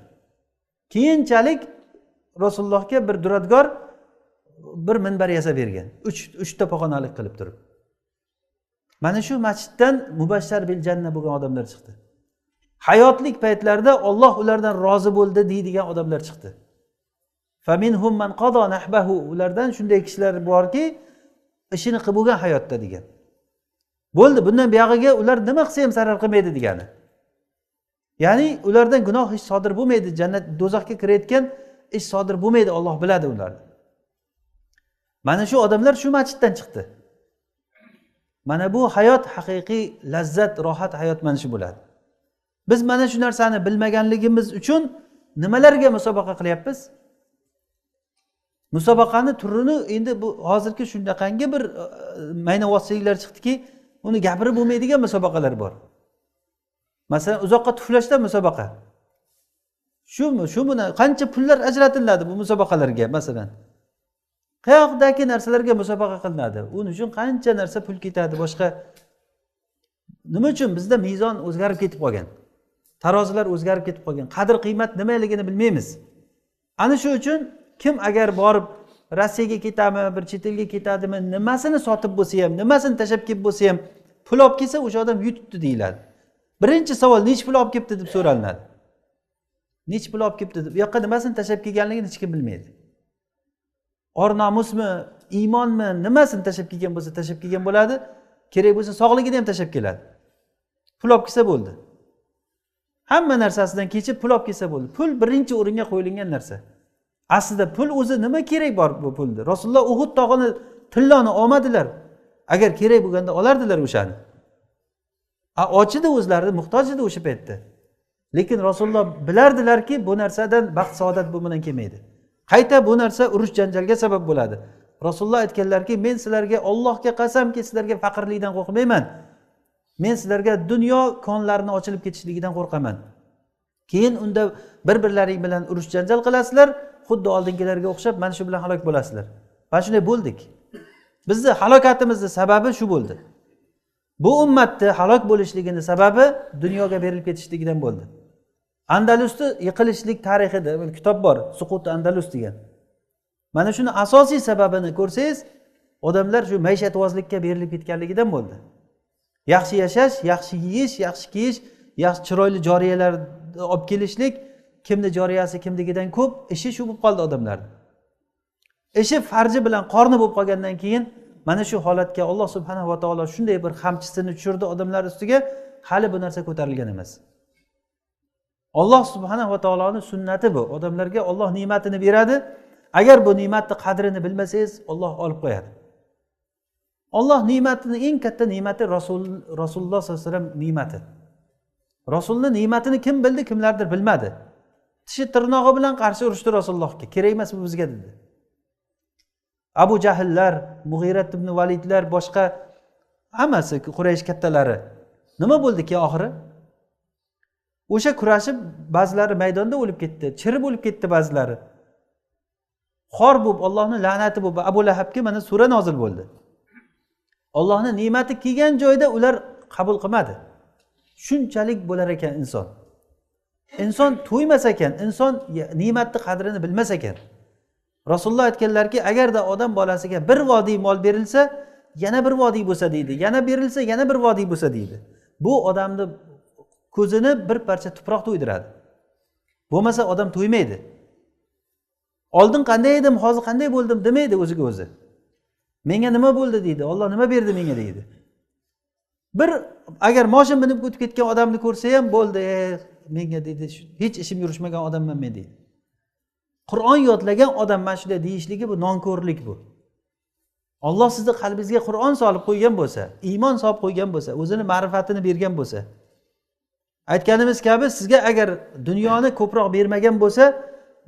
Keyinchalik Rasulullohga bir duradgor bir minbar yasab bergan. 3 ta pog'onalik qilib turib. Mana shu masjiddan mubashshar bil janna bo'lgan odamlar chiqdi. Hayotlik paytlarida Alloh ulardan rozi bo'ldi deydigan odamlar chiqdi. Faminhum man qada nahbahu, ulardan shunday kishilar borki, ishini qilib bo'lgan hayotda degan. Bo'ldi, bundan buyog'iga ular nima qilsa ham zarar qilmaydi degani. Ya'ni ulardan gunoh ish sodir bo'lmaydi, jannat do'zaxga kirayotgan ish sodir bo'lmaydi, Alloh biladi ularni. Mana shu odamlar shu masjiddan chiqdi. Mana bu hayot haqiqiy lazzat, rohat hayot mana shu bo'ladi. Biz mana shu narsani bilmaganligimiz uchun nimalarga musobaqa qilyapmiz? Musobaqani turini endi bu hozirgi shunaqangi bir maynavozchiliklar chiqdiki, uni gapirib bo'lmaydigan musobaqalar bor. Masalan, uzoqqa tuflashda musobaqa. Shu buni qancha pullar ajratiladi bu musobaqalarga masalan. Qayoqdagi narsalarga musobaqa qilinadi. Uning uchun qancha narsa pul ketadi, boshqa. Nima uchun bizda mezon o'zgarib ketib qolgan? Tarozilar o'zgarib ketib qolgan. Qadr-qiymat nimaligini bilmaymiz. Ana shu uchun kim agar borib Rossiyaga ketadimi, bir chet elga ketadimi, nimasini sotib bo'lsa ham, nimasini tashab kelib bo'lsa ham, pul olib kelsa o'sha odam yutibdi deyiladi. Birinchi savol, nech pul olib kelibdi deb so'ralinadi. Nech pul olib kelibdi deb, bu yoqqa nimasini tashab kelganligini hech kim bilmaydi. Or nomusmi, iymonmi, nimasini tashab kelgan bo'lsa tashab kelgan bo'ladi. Kerak bo'lsa sog'ligini ham tashab keladi. Pul olib kelsa bo'ldi. Hamma narsasidan kechib pul olib kelsa bo'ldi. Pul birinchi o'ringa qo'yilgan narsa. Aslida pul o'zi nima kerak bor bu pulni? Rasululloh Uhud tog'ini tilloni olmadilar. Agar kerak bo'lganda olardilar o'shani. Ochidi o'zlari, muhtoj edi o'sha paytda. Lekin Rasululloh bilardilarki, bu narsadan baxt saodat bu bilan kelmaydi. Qayta bu narsa urush janjalga sabab bo'ladi. Rasululloh aytganlarki, men sizlarga Allohga qasamki, sizlarga faqirlikdan qo'rqmayman. Men sizlarga dunyo konlarini ochilib ketishligidan qo'rqaman. Keyin unda bir-birlaring bilan urush janjal qilasizlar, xuddi oldingilarga o'xshab mana shu bilan halok bo'lasizlar. Mana shunday bo'ldik. Bizni halokatimizni sababi shu bo'ldi. Bu ummatni halok bo'lishligining sababi dunyoga berilib ketishligidan bo'ldi. Andalusda yiqilishlik tarixida bir kitob bor, Suqut Andalus degan. Mana shuni asosiy sababini ko'rsangiz, odamlar shu maishatvozlikka berilib ketganligidan bo'ldi. Yaxshi yashash, yaxshi yeyish, yaxshi kiyish, yaxshi chiroyli joriyalar olib kelishlik, kimni joriyasi kimnikidan ko'p, ishi shu bo'lib qoldi odamlarning. Ishi farji bilan qorni bo'lib qolgandan keyin mana shu holatga Alloh subhanahu va taolo shunday bir xamchisini tushirdi odamlar ustiga, hali bu narsa ko'tarilgan emas. Alloh subhanahu va taoloning sunnati bu. Odamlarga Alloh ne'matini beradi. Agar bu ne'matning qadrini bilmasangiz, Alloh olib qo'yadi. Alloh ne'matining eng katta ne'mati Rasululloh sollallohu alayhi vasallam ne'mati. Rasulning ne'matini kim bildi, kimlardir bilmadi. Tishi tirnog'i bilan qarshi urushdi Rasulullohga. Kerak emas bu bizga dedi. Abu Jahllar, Mughirat ibn Validlar, boshqa hammasi Quraysh kattalari. Nima bo'ldi keyin oxiri? O'sha kurashib ba'zilari maydonda o'lib ketdi, chirib o'lib ketdi ba'zilari. Xor bo'lib, Allohning la'nati bo'lib Abu Lahabga mana sura nozil bo'ldi. Allohning ne'mati kelgan joyda ular qabul qilmadi. Shunchalik bo'lar ekan inson. Inson to'ymas ekan, inson ne'matning qadrini bilmas ekan. Rasululloh aytganlarki, agarda odam bolasiga bir vodiy mol berilsa, yana bir vodiy bo'lsa deydi. Yana berilsa, yana bir vodiy bo'lsa deydi. Bu odamni ko'zini bir parcha tuproq to'ydiradi. Bo'lmasa odam to'ymaydi. Oldin qanday edim, hozir qanday bo'ldim demaydi o'ziga o'zi. Menga nima bo'ldi deydi. Alloh nima berdi menga deydi. Bir agar moshin minib o'tib ketgan odamni ko'rsa ham bo'ldi, menga deydi, hech ishim yurishmagan odamman men deydi. Qur'on yodlagan odam mana shunday deyishligi bu nonko'rlik bu. Alloh sizni qalbingizga Qur'on solib qo'ygan bo'lsa, iymon solib qo'ygan bo'lsa, o'zini ma'rifatini bergan bo'lsa, aytganimiz kabi sizga agar dunyoni ko'proq bermagan bo'lsa,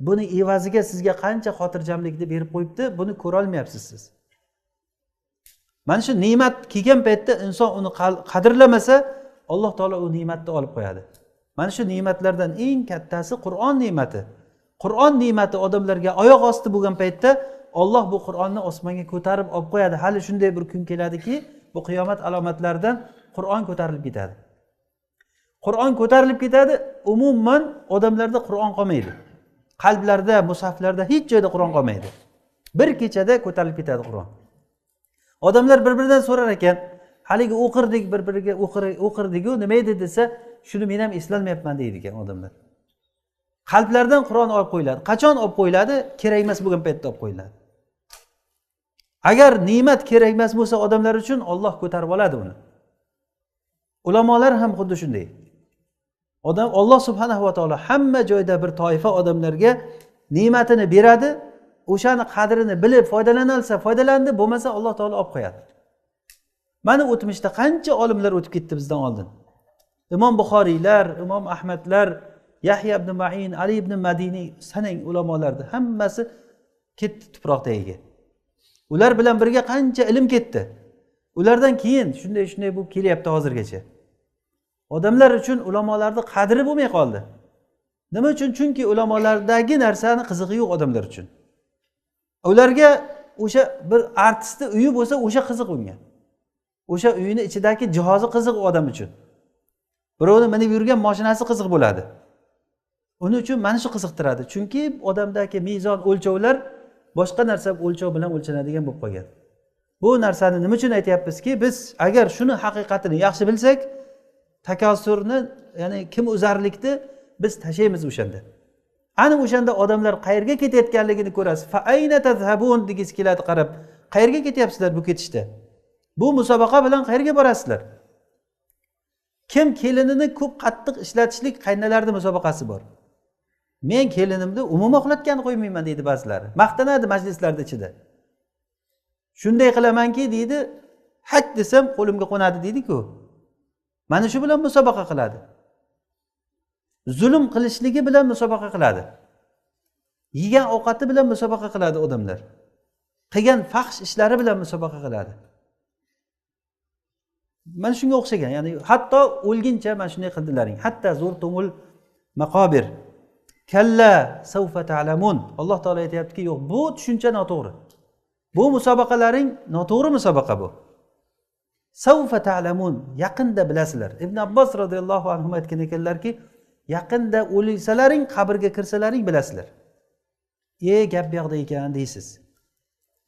buni evaziga sizga qancha xotirjamlikni berib qo'yibdi, buni ko'ra olmayapsiz siz. Mana shu ne'mat kelgan paytda inson uni qadrlamasa, Alloh taolo u ne'matni olib qo'yadi. Mana shu ne'matlardan eng kattasi Qur'on ne'mati. Qur'on ne'mati odamlarga oyoq osti bo'lgan paytda Alloh bu Qur'onni osmonga ko'tarib olib qo'yadi. Hali shunday bir kun keladiki, bu qiyomat alomatlaridan Qur'on ko'tarilib ketadi. Qur'on ko'tarilib ketadi, umuman odamlarda Qur'on qolmaydi. Qalblarda, mushaflarda hech joyda Qur'on qolmaydi. Bir kechada ko'tarilib ketadi Qur'on. Odamlar bir-biridan so'rar ekan, haligi o'qirdik, bir-biriga o'qirdik-ku, nima edi desa, shuni men ham eslolmayapman deydi ekan odamlar. Qalblardan Qur'on olib qo'yiladi. Qachon olib qo'yiladi? Kerak emas bo'lgan paytda olib qo'yiladi. Agar ne'mat kerak emas bo'lsa odamlar uchun Alloh ko'tarib oladi uni. Ulamolar ham xuddi shunday. Alloh subhanahu va taolo hamma joyda bir toifa odamlarga ne'matini beradi, o'shani qadrini bilib foydalana olsa foydalandi, bo'lmasa Alloh taolo olib qo'yadi. Mana o'tmishda qancha olimlar o'tib ketdi bizdan oldin. Imom Buxoriylar, Imom Ahmadlar, Yahya ibn Ma'in, Ali ibn Madini sanang ulamolardi, hammasi ketdi tuproq tagiga. Ular bilan birga qancha ilm ketdi. Ulardan keyin shunday bu kelyapti hozirgacha. Odamlar uchun ulamolarning qadri bo'lmay qoldi. Nima uchun? Chunki ulamolardagi narsani qizig'i yo'q odamlar uchun. Ularga o'sha bir artistni uyi bo'lsa, o'sha qiziq unga. O'sha uyini ichidagi jihozi qiziq u odam uchun. Birovni minib yurgan mashinasi qiziq bo'ladi. Uning uchun mana shu qiziqtiradi. Chunki odamdagi mezon, o'lchovlar boshqa narsa o'lchov bilan o'lchanadigan bo'lib qolgan. Bu narsani nima uchun aytyapmizki, biz agar shuni haqiqatini yaxshi bilsak, takassurni, ya'ni kim o'zarlikni biz tashlaymiz o'shanda. Ana o'shanda odamlar qayerga ketayotganligini ko'rasiz. Fa ayna tazhabun degiz keladi qarab. Qayerga ketyapsizlar bu ketishda? Bu musobaqa bilan qayerga borasizlar? Kim kelinini ko'p qattiq ishlatishlik qaynalarning musobaqasi bor. Men kelinimni umuman uxlatganni qo'ymayman deydi ba'zilari. Maqtanadi majlislarda ichida. Shunday qilamanki deydi, hak desam qo'limga qo'nadi deydi-ku. Mana shu bilan musobaqa qiladi. Zulm qilishligi bilan musobaqa qiladi. Yegan ovqati bilan musobaqa qiladi odamlar. Qilgan fahsh ishlari bilan musobaqa qiladi. Mana shunga o'xshagan, ya'ni hatto o'lguncha mana shunday qildilaring. Hatta zurtumul maqabir. Kalla sawfa ta'lamun. Alloh taolo aytayaptiki, yo'q, bu tushuncha noto'g'ri. Bu musobaqalaring noto'g'ri musobaqa bu. Sawfa ta'lamun, yaqinda bilasizlar. Ibn Abbos radhiyallohu anhu aytgan ekanlarki, yaqinda o'lsalaring, qabrga kirsalaring bilasizlar. Gap bu yoqda ekan deysiz.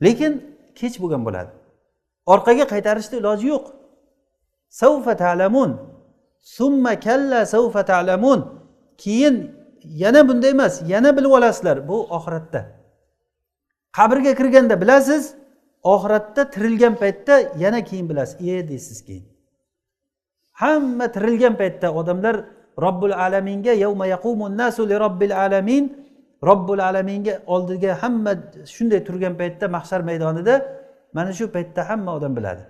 Lekin kech bo'lgan bo'ladi. Orqaga qaytarishning iloji yo'q. Sawfa ta'lamun, summa kalla sawfa ta'lamun. Keyin yana bunday emas, yana bilib olasizlar, bu oxiratda. Qabrga kirganda bilasiz, oxiratda tirilgan paytda yana keyin bilasiz, deysiz keyin. Hamma tirilgan paytda odamlar Robbul alaminga yawma yaqumun nasu li robbil alamin, Robbul alaminga oldiga hamma shunday turgan paytda mahshar maydonida mana shu paytda hamma odam biladi.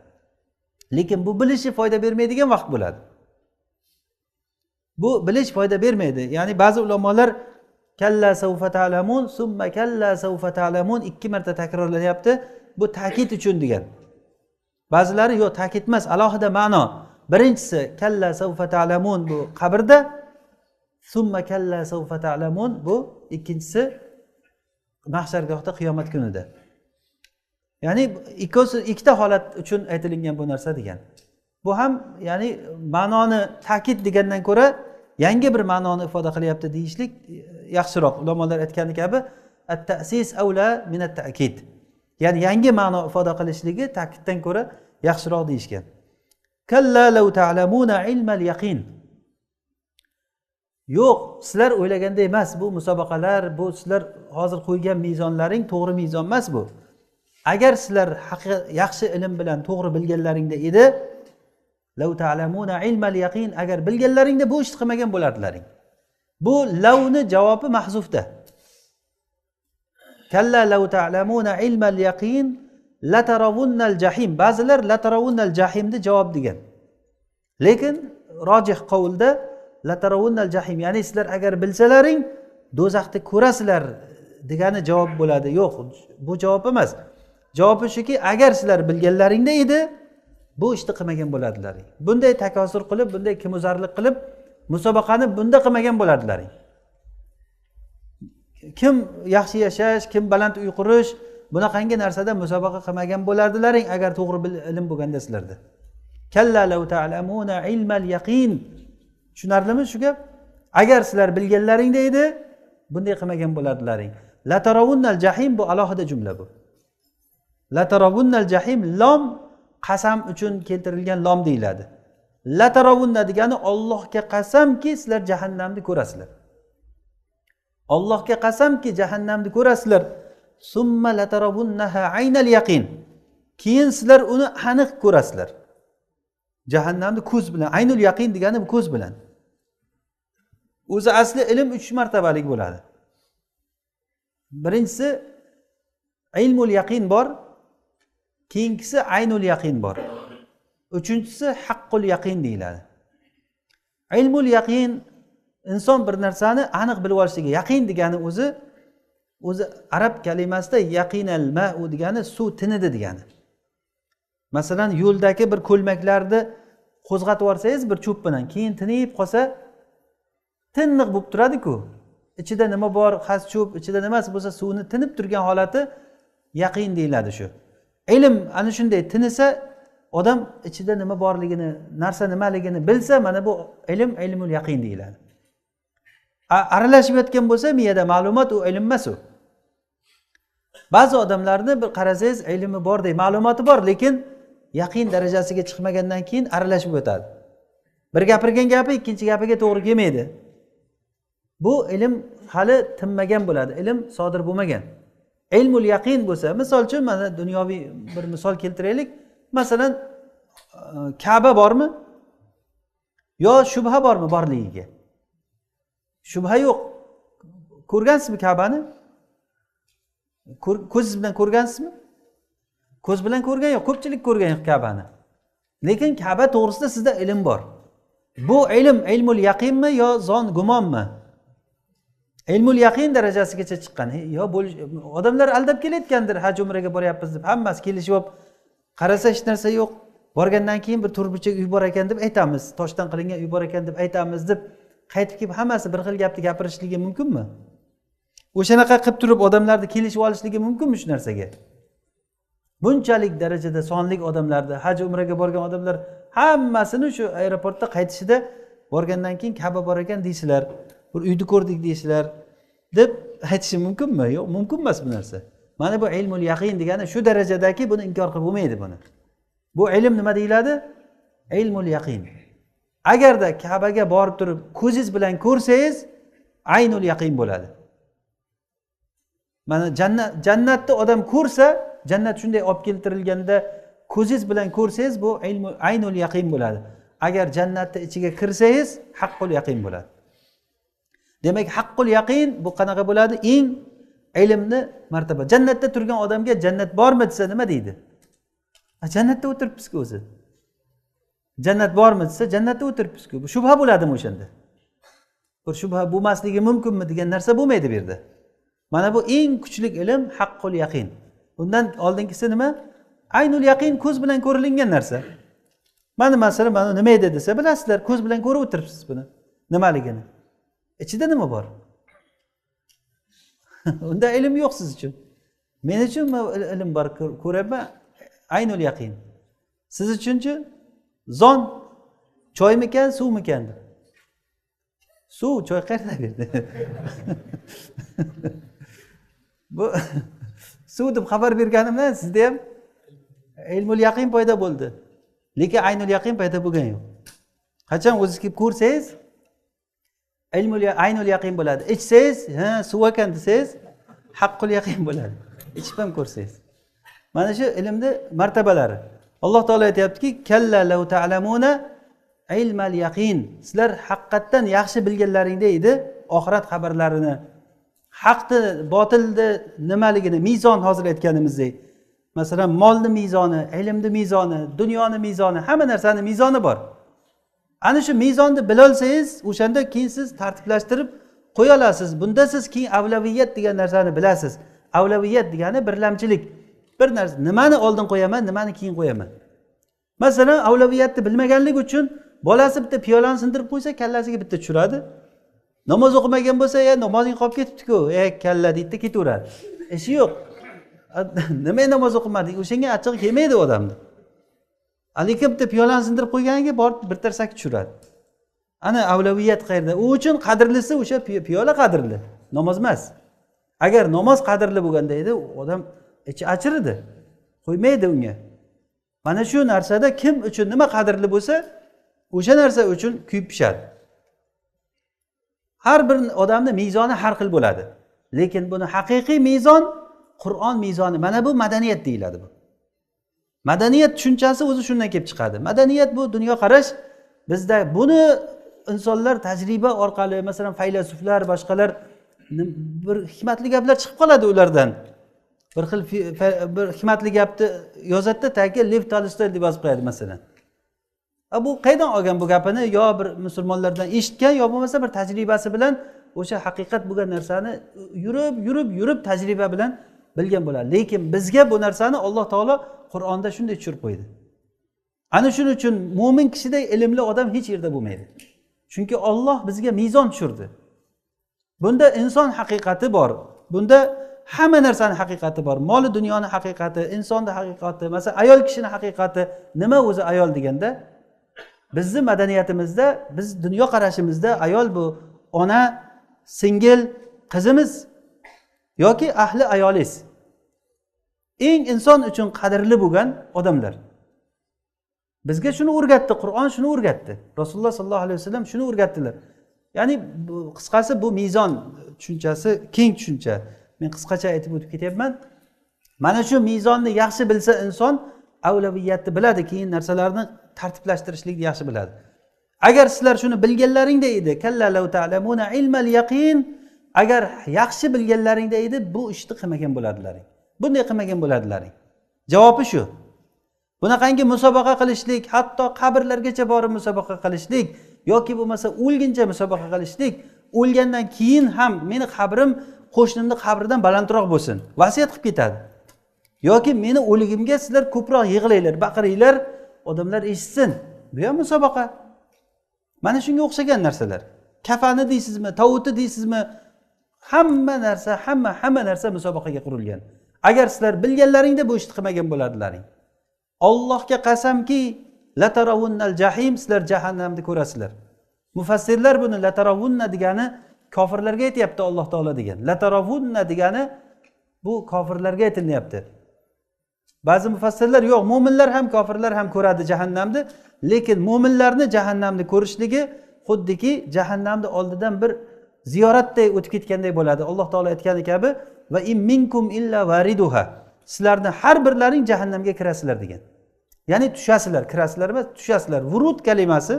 Lekin bu bilishi foyda bermaydigan vaqt bo'ladi. Bu bilish foyda bermaydi. Ya'ni ba'zi ulamolar kalla sawfa ta'lamun, summa kalla sawfa ta'lamun 2 marta takrorlanyapti. Bu ta'kid uchun degan. Ba'zilari yo'q, ta'kid emas, alohida ma'no. Birinchisi kalla sawfa ta'lamun bu qabrda, summa kalla sawfa ta'lamun bu ikkinchisi mahshargohda qiyomat kunida. Ya'ni ikkita holat uchun aytilingan bu narsa degan. Bu ham ya'ni ma'noni ta'kid degandan ko'ra yangi bir ma'noni ifoda qilyapti deyishlik yaxshiroq. Ulamolar aytgani kabi at-ta'sis awla min at-ta'kid. Ya'ni yangi ma'no ifoda qilishligi ta'kiddan ko'ra yaxshiroq deyishgan. Kalla law ta'lamuna ilmal yaqin. Yo'q, sizlar o'ylaganday emas bu musobaqalar, bu sizlar hozir qo'ygan mezonlaring to'g'ri mezon emas bu. Agar sizlar yaxshi ilm bilan to'g'ri bilganlaringda edi, law ta'lamuna ilmal yaqin, agar bilganlaringda bu ishni qilmagan bo'lardilaring. Bu lavni javobi mahzufda. Kalla law ta'lamuna ilmal yaqin latarawunnal jahim. Ba'zilar latarawunnal jahimni javob degan. Lekin rojih qavlda latarawunnal jahim, ya'ni sizlar agar bilsalaring do'zaxni ko'rasizlar degani javob bo'ladi. Yo'q, bu javob emas. Javobi shuki, agar sizlar bilganlaringda edi, bu ishni qilmagan bo'ladilaring. Bunday takosur qilib, bunday kimozarlik qilib musobaqani bunda qilmagan bo'ladilaring. Kim yaxshi yashash, kim baland uy qurish, bunaqangi narsada musobaqa qilmagan bo'ladilaring agar to'g'ri ilm bo'lganda sizlarda. Kalla law ta'lamuna ilmal yaqin. Tushunarlimi shu gap? Agar sizlar bilganlaringda edi, bunday qilmagan bo'ladilaring. La tarawunnal jahim, bu alohida jumla bu. La tarawunnal jahim, lom qasam uchun keltirilgan lom deyiladi. La tarawunna degani Allohga qasamki sizlar jahannamni ko'rasizlar. Allohga qasamki jahannamni ko'rasizlar. Summa la tarawunnaha aynal yaqin. Keyin sizlar uni aniq ko'rasizlar. Jahannamni ko'z bilan, aynul yaqin degani bu ko'z bilan. O'zi asli ilm 3 martabalik bo'ladi. Birinchisi ilmul yaqin bor, keyingisi aynul yaqin bor. Uchinchisi haqqul yaqin deyiladi. Ilmul yaqin inson bir narsani aniq bilib olishligi. Yaqin degani o'zi arab kalimasida yaqinal ma'u degani suv tinidi degani. Masalan, yo'ldagi bir ko'lmaklarni qo'zg'atib yorsangiz bir cho'p bilan, keyin tinib qolsa, tiniq bo'lib turadi-ku. Ichida nima bor, xas cho'p, ichida nimasi bo'lsa suvni tinib turgan holati yaqin deyiladi shu. Ilm ana shunday tinisa, odam ichida nima borligini, narsa nimaligini bilsa, mana bu ilmul yaqin deyiladi. Aralashib yotgan bo'lsa, miyada ma'lumot, u ilm emas u. Ba'zi odamlarni bir qarasangiz, ilmi bor deb ma'lumoti bor, lekin yaqin darajasiga chiqmagandan keyin aralashib o'tadi. Bir gapirgan gapi ikkinchi gapiga to'g'ri kelmaydi. Bu ilm hali tinmagan bo'ladi, ilm sodir bo'lmagan. Ilmul yaqin bo'lsa, misol uchun mana dunyoviy bir misol keltiraylik. Masalan, Ka'ba bormi? Yo shubha bormi borligiga? Shubha yo'q. Ko'rgansizmi Ka'bani? Ko'zingiz bilan ko'rgansizmi? Ko'z bilan ko'rgan yo'q, ko'pchilik ko'rgan yo'q Ka'bani. Lekin Ka'ba to'g'risida sizda ilm bor. Bu ilmul yaqinmi yo zon gumonmi? Ilmul yaqin darajasigacha chiqqan. Yo odamlar aldab kelayotgandir, haj umraga boryapmiz deb, hammasi kelishib olib, qarasa hech narsa yo'q. Borgandan keyin bir turbicha uy bor ekan deb aytamiz, toshdan qilingan uy bor ekan deb aytamiz deb qaytib kelib hammasi bir xil gapni gapirishligi mumkinmi? O'shanaqa qilib turib odamlarni kelishib olishligi mumkinmi shu narsaga? Bunchalik darajada sonlik odamlarni, haj umraga borgan odamlar hammasini shu aeroportda qaytishida borgandan keyin Ka'ba bor ekan deysilar, bir uyni ko'rdik deysilar deb aytishi mumkinmi? Yo'q, mumkin emas bu narsa. Mana bu ilmul yaqin degani shu darajadagi, buni inkor qilib bo'lmaydi buni. Bu ilm nima deyiladi? Ilmul yaqin. Agarda Ka'baga borib turib ko'zingiz bilan ko'rsangiz, aynul yaqin bo'ladi. Mana jannatni odam ko'rsa, jannat shunday olib keltirilganda ko'zingiz bilan ko'rsangiz, bu aynul yaqin bo'ladi. Agar jannatning ichiga kirsangiz, haqqul yaqin bo'ladi. Demak, haqqul yaqin bu qanaqa bo'ladi? Eng ilmni martaba. Jannatda turgan odamga jannat bormi desa nima deydi? Jannatda o'tiribsiz-ku o'zi. Jannat bormi desa, jannatda o'tiribsiz-ku. Bu shubha bo'ladimi o'shanda? Bir shubha bo'lmasligi mumkinmi degan narsa bo'lmaydi bu yerda. Mana bu eng kuchli ilm haqqul yaqin. Undan oldingisi nima? Aynul yaqin ko'z bilan ko'rilgan narsa. Mana masalan, mana nima edi desa, bilasizlar, ko'z bilan ko'rib o'tiribsiz buni. Nimaligini? Ichida nima bor? Unda ilm yo'q siz uchun. Men uchun ilm bor, ko'raman, aynul yaqin. Siz uchunchi zon choymikan, suvmikan? Suv, choy qayerdan berdi? Bu suv deb xabar berganimdan sizda ham ilmul yaqin paydo bo'ldi. Lekin aynul yaqin paydo bo'lgan yo'q. Qachon o'zingiz kelib ko'rsangiz, aynul yaqin bo'ladi. Ichsangiz, ha, suv ekan desangiz, haqqul yaqin bo'ladi. Ichib ham ko'rsangiz. Mana shu ilmni martabalari. Alloh taolo aytayaptiki, kalla law ta'lamuna ilmal yaqin. Sizlar haqiqatdan yaxshi bilganlaringda edi, oxirat xabarlarini, haqni, botilni nimaligini, mizon hozir aytganimizdek. Masalan, molni mizoni, ilmni mizoni, dunyoni mizoni, hamma narsani mizoni bor. Ana shu mizonni bilolsangiz, o'shanda keyin siz tartiblashtirib qo'ya olasiz. Bunda siz keyin avlaviyat degan narsani bilasiz. Avlaviyat degani birlamchilik. Bir narsa, nimani oldin qo'yaman, nimani keyin qo'yaman. Masalan, avlaviyatni bilmaganlik uchun bolasi bitta piyolani sindirib qo'ysa, kallasiga bitta tushiradi. Namoz o'qimagan bo'lsa, namozing qolib ketibdi-ku, kalla deydi, ketaveradi. Ishi yo'q. Nima namoz o'qimading? O'shanga achchig'i kelmaydi odamni. Lekin bitta piyolani sindirib qo'yganiga borib bir tarsak tushiradi. Ana avlaviyat qayerda? U uchun qadrlisi o'sha piyola qadrli, namoz emas. Agar namoz qadrli bo'lganda edi, odam ichi achirdi. Qo'ymaydi unga. Mana shu narsada kim uchun nima qadrli bo'lsa, o'sha narsa uchun kuyib pishadi. Har bir odamni mezoni har xil bo'ladi. Lekin buni haqiqiy mezon Qur'on mezoni. Mana bu madaniyat deyiladi bu. Madaniyat tushunchasi o'zi shundan kelib chiqadi. Madaniyat bu dunyo qarash. Bizda buni insonlar tajriba orqali, masalan, faylasuflar, boshqalar bir hikmatli gaplar chiqib qoladi ulardan. Bir xil bir hikmatli gapni yozatda tagiga Lev Tolstoy deb yozib qo'yadi masalan. Bu qaydan olgan bu gapini? Yo bir musulmonlardan eshitgan, yo bo'lmasa bir tajribasi bilan o'sha haqiqat bo'lgan narsani yurib tajriba bilan bilgan bo'ladi. Lekin bizga bu narsani Alloh taolo Qur'onda shunday tushirib qo'ydi. Ana shuning uchun mo'min kishiday ilmli odam hech yerda bo'lmaydi. Chunki Alloh bizga mezon tushirdi. Bunda inson haqiqati bor. Bunda hamma narsaning haqiqati bor. Mol dunyoning haqiqati, insonning haqiqati, masalan, ayol kishining haqiqati. Nima o'zi ayol deganda? Bizning madaniyatimizda, biz dunyo qarashimizda ayol bu ona, singil, qizimiz yoki ahli ayolingiz. Eng inson uchun qadrli bo'lgan odamlar. Bizga shuni o'rgatdi, Qur'on shuni o'rgatdi. Rasululloh sollallohu alayhi vasallam shuni o'rgatdilar. Ya'ni qisqasi bu mezon tushunchasi keng tushuncha. Men qisqacha aytib o'tib ketyapman. Mana shu mezonni yaxshi bilsa inson avlaviyatni biladi, keyin narsalarni tartiblashtirishlikni yaxshi biladi. Agar sizlar shuni bilganlaringda edi, kalla law ta'lamuna ilmal yaqin, agar yaxshi bilganlaringda edi, bu ishni qilmagan bo'ladilaring. Bunday qilmagan bo'ladilaring. Javobi shu. Bunaqangi musobaqa qilishlik, hatto qabrlargacha borib musobaqa qilishlik yoki bo'lmasa o'lguncha musobaqa qilishlik, o'lgandan keyin ham meni qabrim qo'shnimning qabridan balandroq bo'lsin, vasiyat qilib ketadi. Yoki meni o'ligimga sizlar ko'proq yig'langlar, baqiringlar, odamlar eshitsin. Bu ham musobaqa. Mana shunga o'xshagan narsalar. Kafani deysizmi, tavuti deysizmi? Hamma narsa, hamma narsa musobaqaga qurilgan. Agar sizlar bilganlaringda bu ishni qilmagan bo'ladilaring. Allohga qasamki, latarawunnal jahim, sizlar jahannamni ko'rasizlar. Mufassirlar buni latarawunna degani kofirlarga aytayapti Alloh taolo degan. Latarawunna degani bu kofirlarga aytilyapti. Ba'zi mufassirlar yo'q, mu'minlar ham kofirlar ham ko'radi jahannamni, lekin mu'minlarni jahannamni ko'rishligi xuddiki jahannamni oldidan bir ziyoratday o'tib ketganday bo'ladi. Alloh taolo aytgani kabi va in minkum illa variduha. Sizlarni har birlaring jahannamga kirasizlar degan. Ya'ni tushasizlar, kirasizlar emas, tushasizlar. Vurud kalimasi,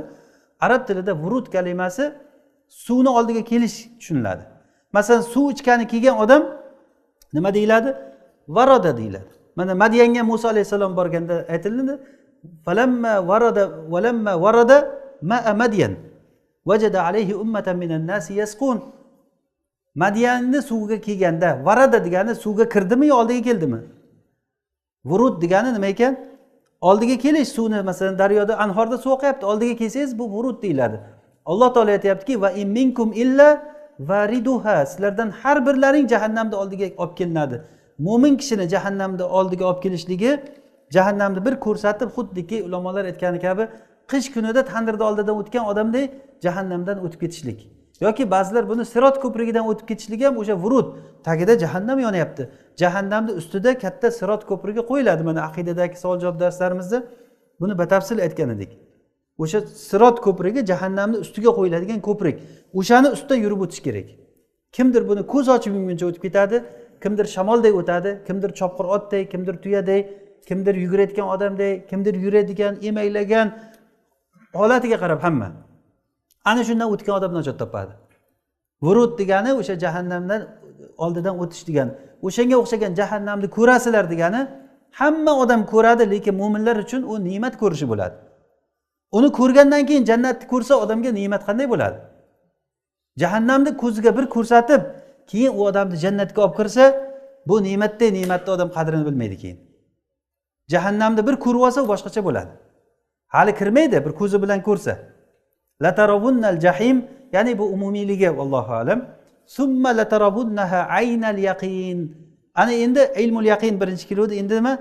arab tilida vurud kalimasi suvni oldiga kelish tushuniladi. Masalan, suv ichgani kelgan odam nima deyiladi? Varada deyiladi. Mana Madiyanga Musa alayhisalom borganda aytildi. Falamma warada ma'a Madyan wajada alayhi ummatan minan nasi yasqun. Madyanni suvga kelganda, varada degani suvga kirdimi yo oldiga keldimi? Vurud degani nima ekan? Oldiga kelish, suvni masalan daryoda, anhorda suv oqyapti, oldiga kelsangiz bu vurud deyiladi. Alloh taolo aytayaptiki va in minkum illa variduha, sizlardan har birlaring jahannamning oldiga olib kelinadi. Mo'min kishini jahannamning oldiga olib kelishligi, jahannamni bir ko'rsatib, xuddiki ulamolar aytgani kabi qish kunida tandirda oldidan o'tgan odamday jahannamdan o'tib ketishlik. Yoki ba'zilar buni Sirot ko'prigidan o'tib ketishlik ham o'sha vurud, tagida jahannam yonyapti. Jahannamning ustida katta Sirot ko'prigi qo'yiladi. Mana aqidadagi savol-javob darslarimizda buni batafsil aytgan edik. O'sha Sirot ko'prigi jahannamning ustiga qo'yiladigan ko'prik. O'shani ustida yurib o'tish kerak. Kimdir buni ko'z ochib yumguncha o'tib ketadi, kimdir shamolday o'tadi, kimdir chopqir otday, kimdir tuyaday, kimdir yugurayotgan odamday, kimdir yuradigan, emaylagan holatiga qarab hamma. Ana shundan o'tgan odam najot topadi. Vurud degani o'sha jahannamdan oldidan o'tish degani. O'shanga o'xshagan jahannamni ko'rasizlar degani, hamma odam ko'radi, lekin mu'minlar uchun u ne'mat ko'rishi bo'ladi. Uni ko'rgandan keyin jannatni ko'rsa odamga ne'mat qanday bo'ladi? Jahannamni ko'ziga bir ko'rsatib, keyin u odamni jannatga olib kirsa, bu ne'matni odam qadrini bilmaydi keyin. Jahannamni bir ko'rib olsa, u boshqacha bo'ladi. hali kirmaydi bir ko'zi bilan ko'rsa. Latarawunnal jahim, ya'ni bu umumiyligi vallohu alam. Summa latarawunnaha aynal yaqin. Ana endi ilmul yaqin birinchi keladi, endi nima?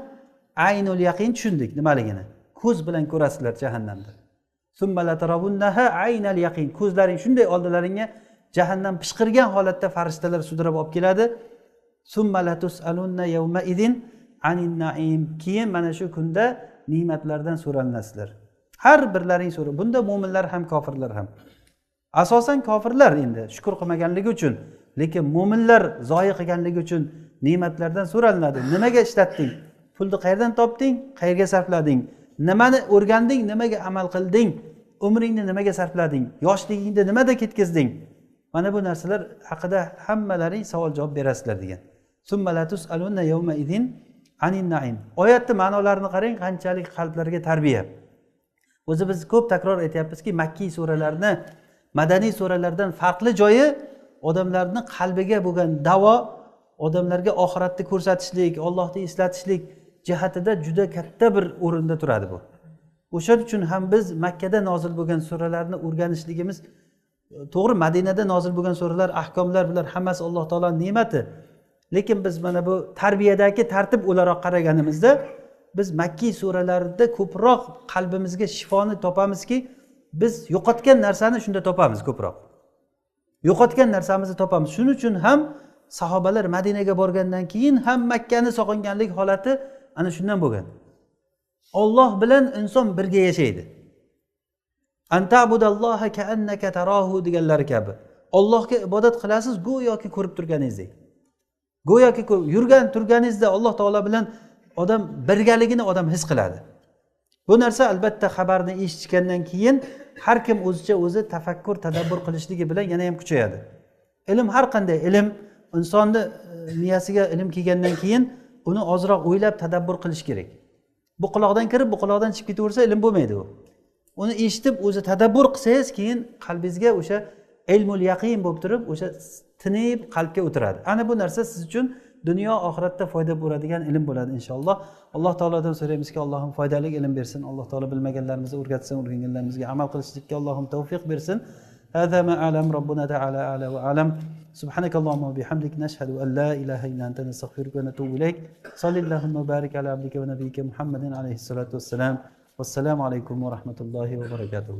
Aynul yaqin tushundik nimaligini. Ko'z bilan ko'rasizlar jahannamda. Summa latarawunnaha aynal yaqin. Ko'zlaring shunday oldilaringga jahannam pishqirgan holatda farishtalar sudrab olib keladi. Summa latusalunna yawma idin anin naim. Keyin mana shu kunda ne'matlardan so'ralasizlar. Har birlaring so'ra. Bunda mu'minlar ham kofirlar ham. Asosan kofirlar endi shukr qilmaganligi uchun, lekin mu'minlar zoyi qilganligi uchun ne'matlardan so'ralinadi. Nimaga ishlatding? Pulni qayerdan topding? Qayerga sarflading? Nimani o'rganding? Nimaga amal qilding? Umringni nimaga sarflading? Yoshligingda nimada ketkizding? Mana bu narsalar haqida hammalaring savol javob berasizlar degan. Summa latusalunna yawma idin anin naim. Oyatning ma'nolarini qarang, qanchalik qalblarga tarbiya. O'zi biz ko'p takror aytyapmizki, Makkiy suralarni madaniy suralardan farqli joyi odamlarning qalbiga bo'lgan davo, odamlarga oxiratni ko'rsatishlik, Allohni eslatishlik jihatida juda katta bir o'rinda turadi bu. O'sha uchun ham biz Makkada nozil bo'lgan suralarni o'rganishligimiz to'g'ri, Madinada nozil bo'lgan suralar, ahkomlar bilan hammasi Alloh taoloning ne'mati. Lekin biz mana bu tarbiyadagi tartib o'laroq qaraganimizda biz Makkiy suralarda ko'proq qalbimizga shifoni topamizki, biz yo'qotgan narsani shunda topamiz ko'proq. Yo'qotgan narsamizni topamiz. Shuning uchun ham sahobalar Madinaga borgandan keyin ham Makkani sog'inganlik holati ana shundan bo'lgan. Alloh bilan inson birga yashaydi. Anta'budalloha ka'annaka tarahu deganlari kabi. Allohga ibodat qilasiz go'yoki ko'rib turganingizdek. Go'yoki yurgan turganingizda Alloh taolo bilan odam birgaligini odam his qiladi. Bu narsa albatta xabarni eshitgandan keyin har kim o'zicha o'zi tafakkur, tadabbur qilishligi bilan yana ham kuchayadi. Ilm har qanday ilm insonni miyasiga ilm kelgandan keyin uni ozroq o'ylab tadabbur qilish kerak. Bu quloqdan kirib, bu quloqdan chiqib ketaversa ilm bo'lmaydi u. Uni eshitib o'zi tadabbur qilsangiz, keyin qalbingizga o'sha ilmul yaqin bo'lib turib, o'sha tinib qalbga o'tiradi. Ana bu narsa siz uchun dunyo oxiratda foyda bo'ladigan ilm bo'ladi inshaalloh. Alloh taolodan so'raymizki, Allohim foydali ilm bersin. Alloh taolo bilmaganlarimizni o'rgatsin, o'rganganlarimizga amal qilishlikka Allohim tavfiq bersin. Hada ma alam robbuna ta'ala ala va alam. Subhanakallahumma va bihamdik nashhadu an la ilaha illa anta nastaghfiruka va natubu ilayk. Sallallahu va barik ala abdika va nabiyyika Muhammadin alayhi salatu wassalam. Wassalamu alaykum va rahmatullohi va barakatuh.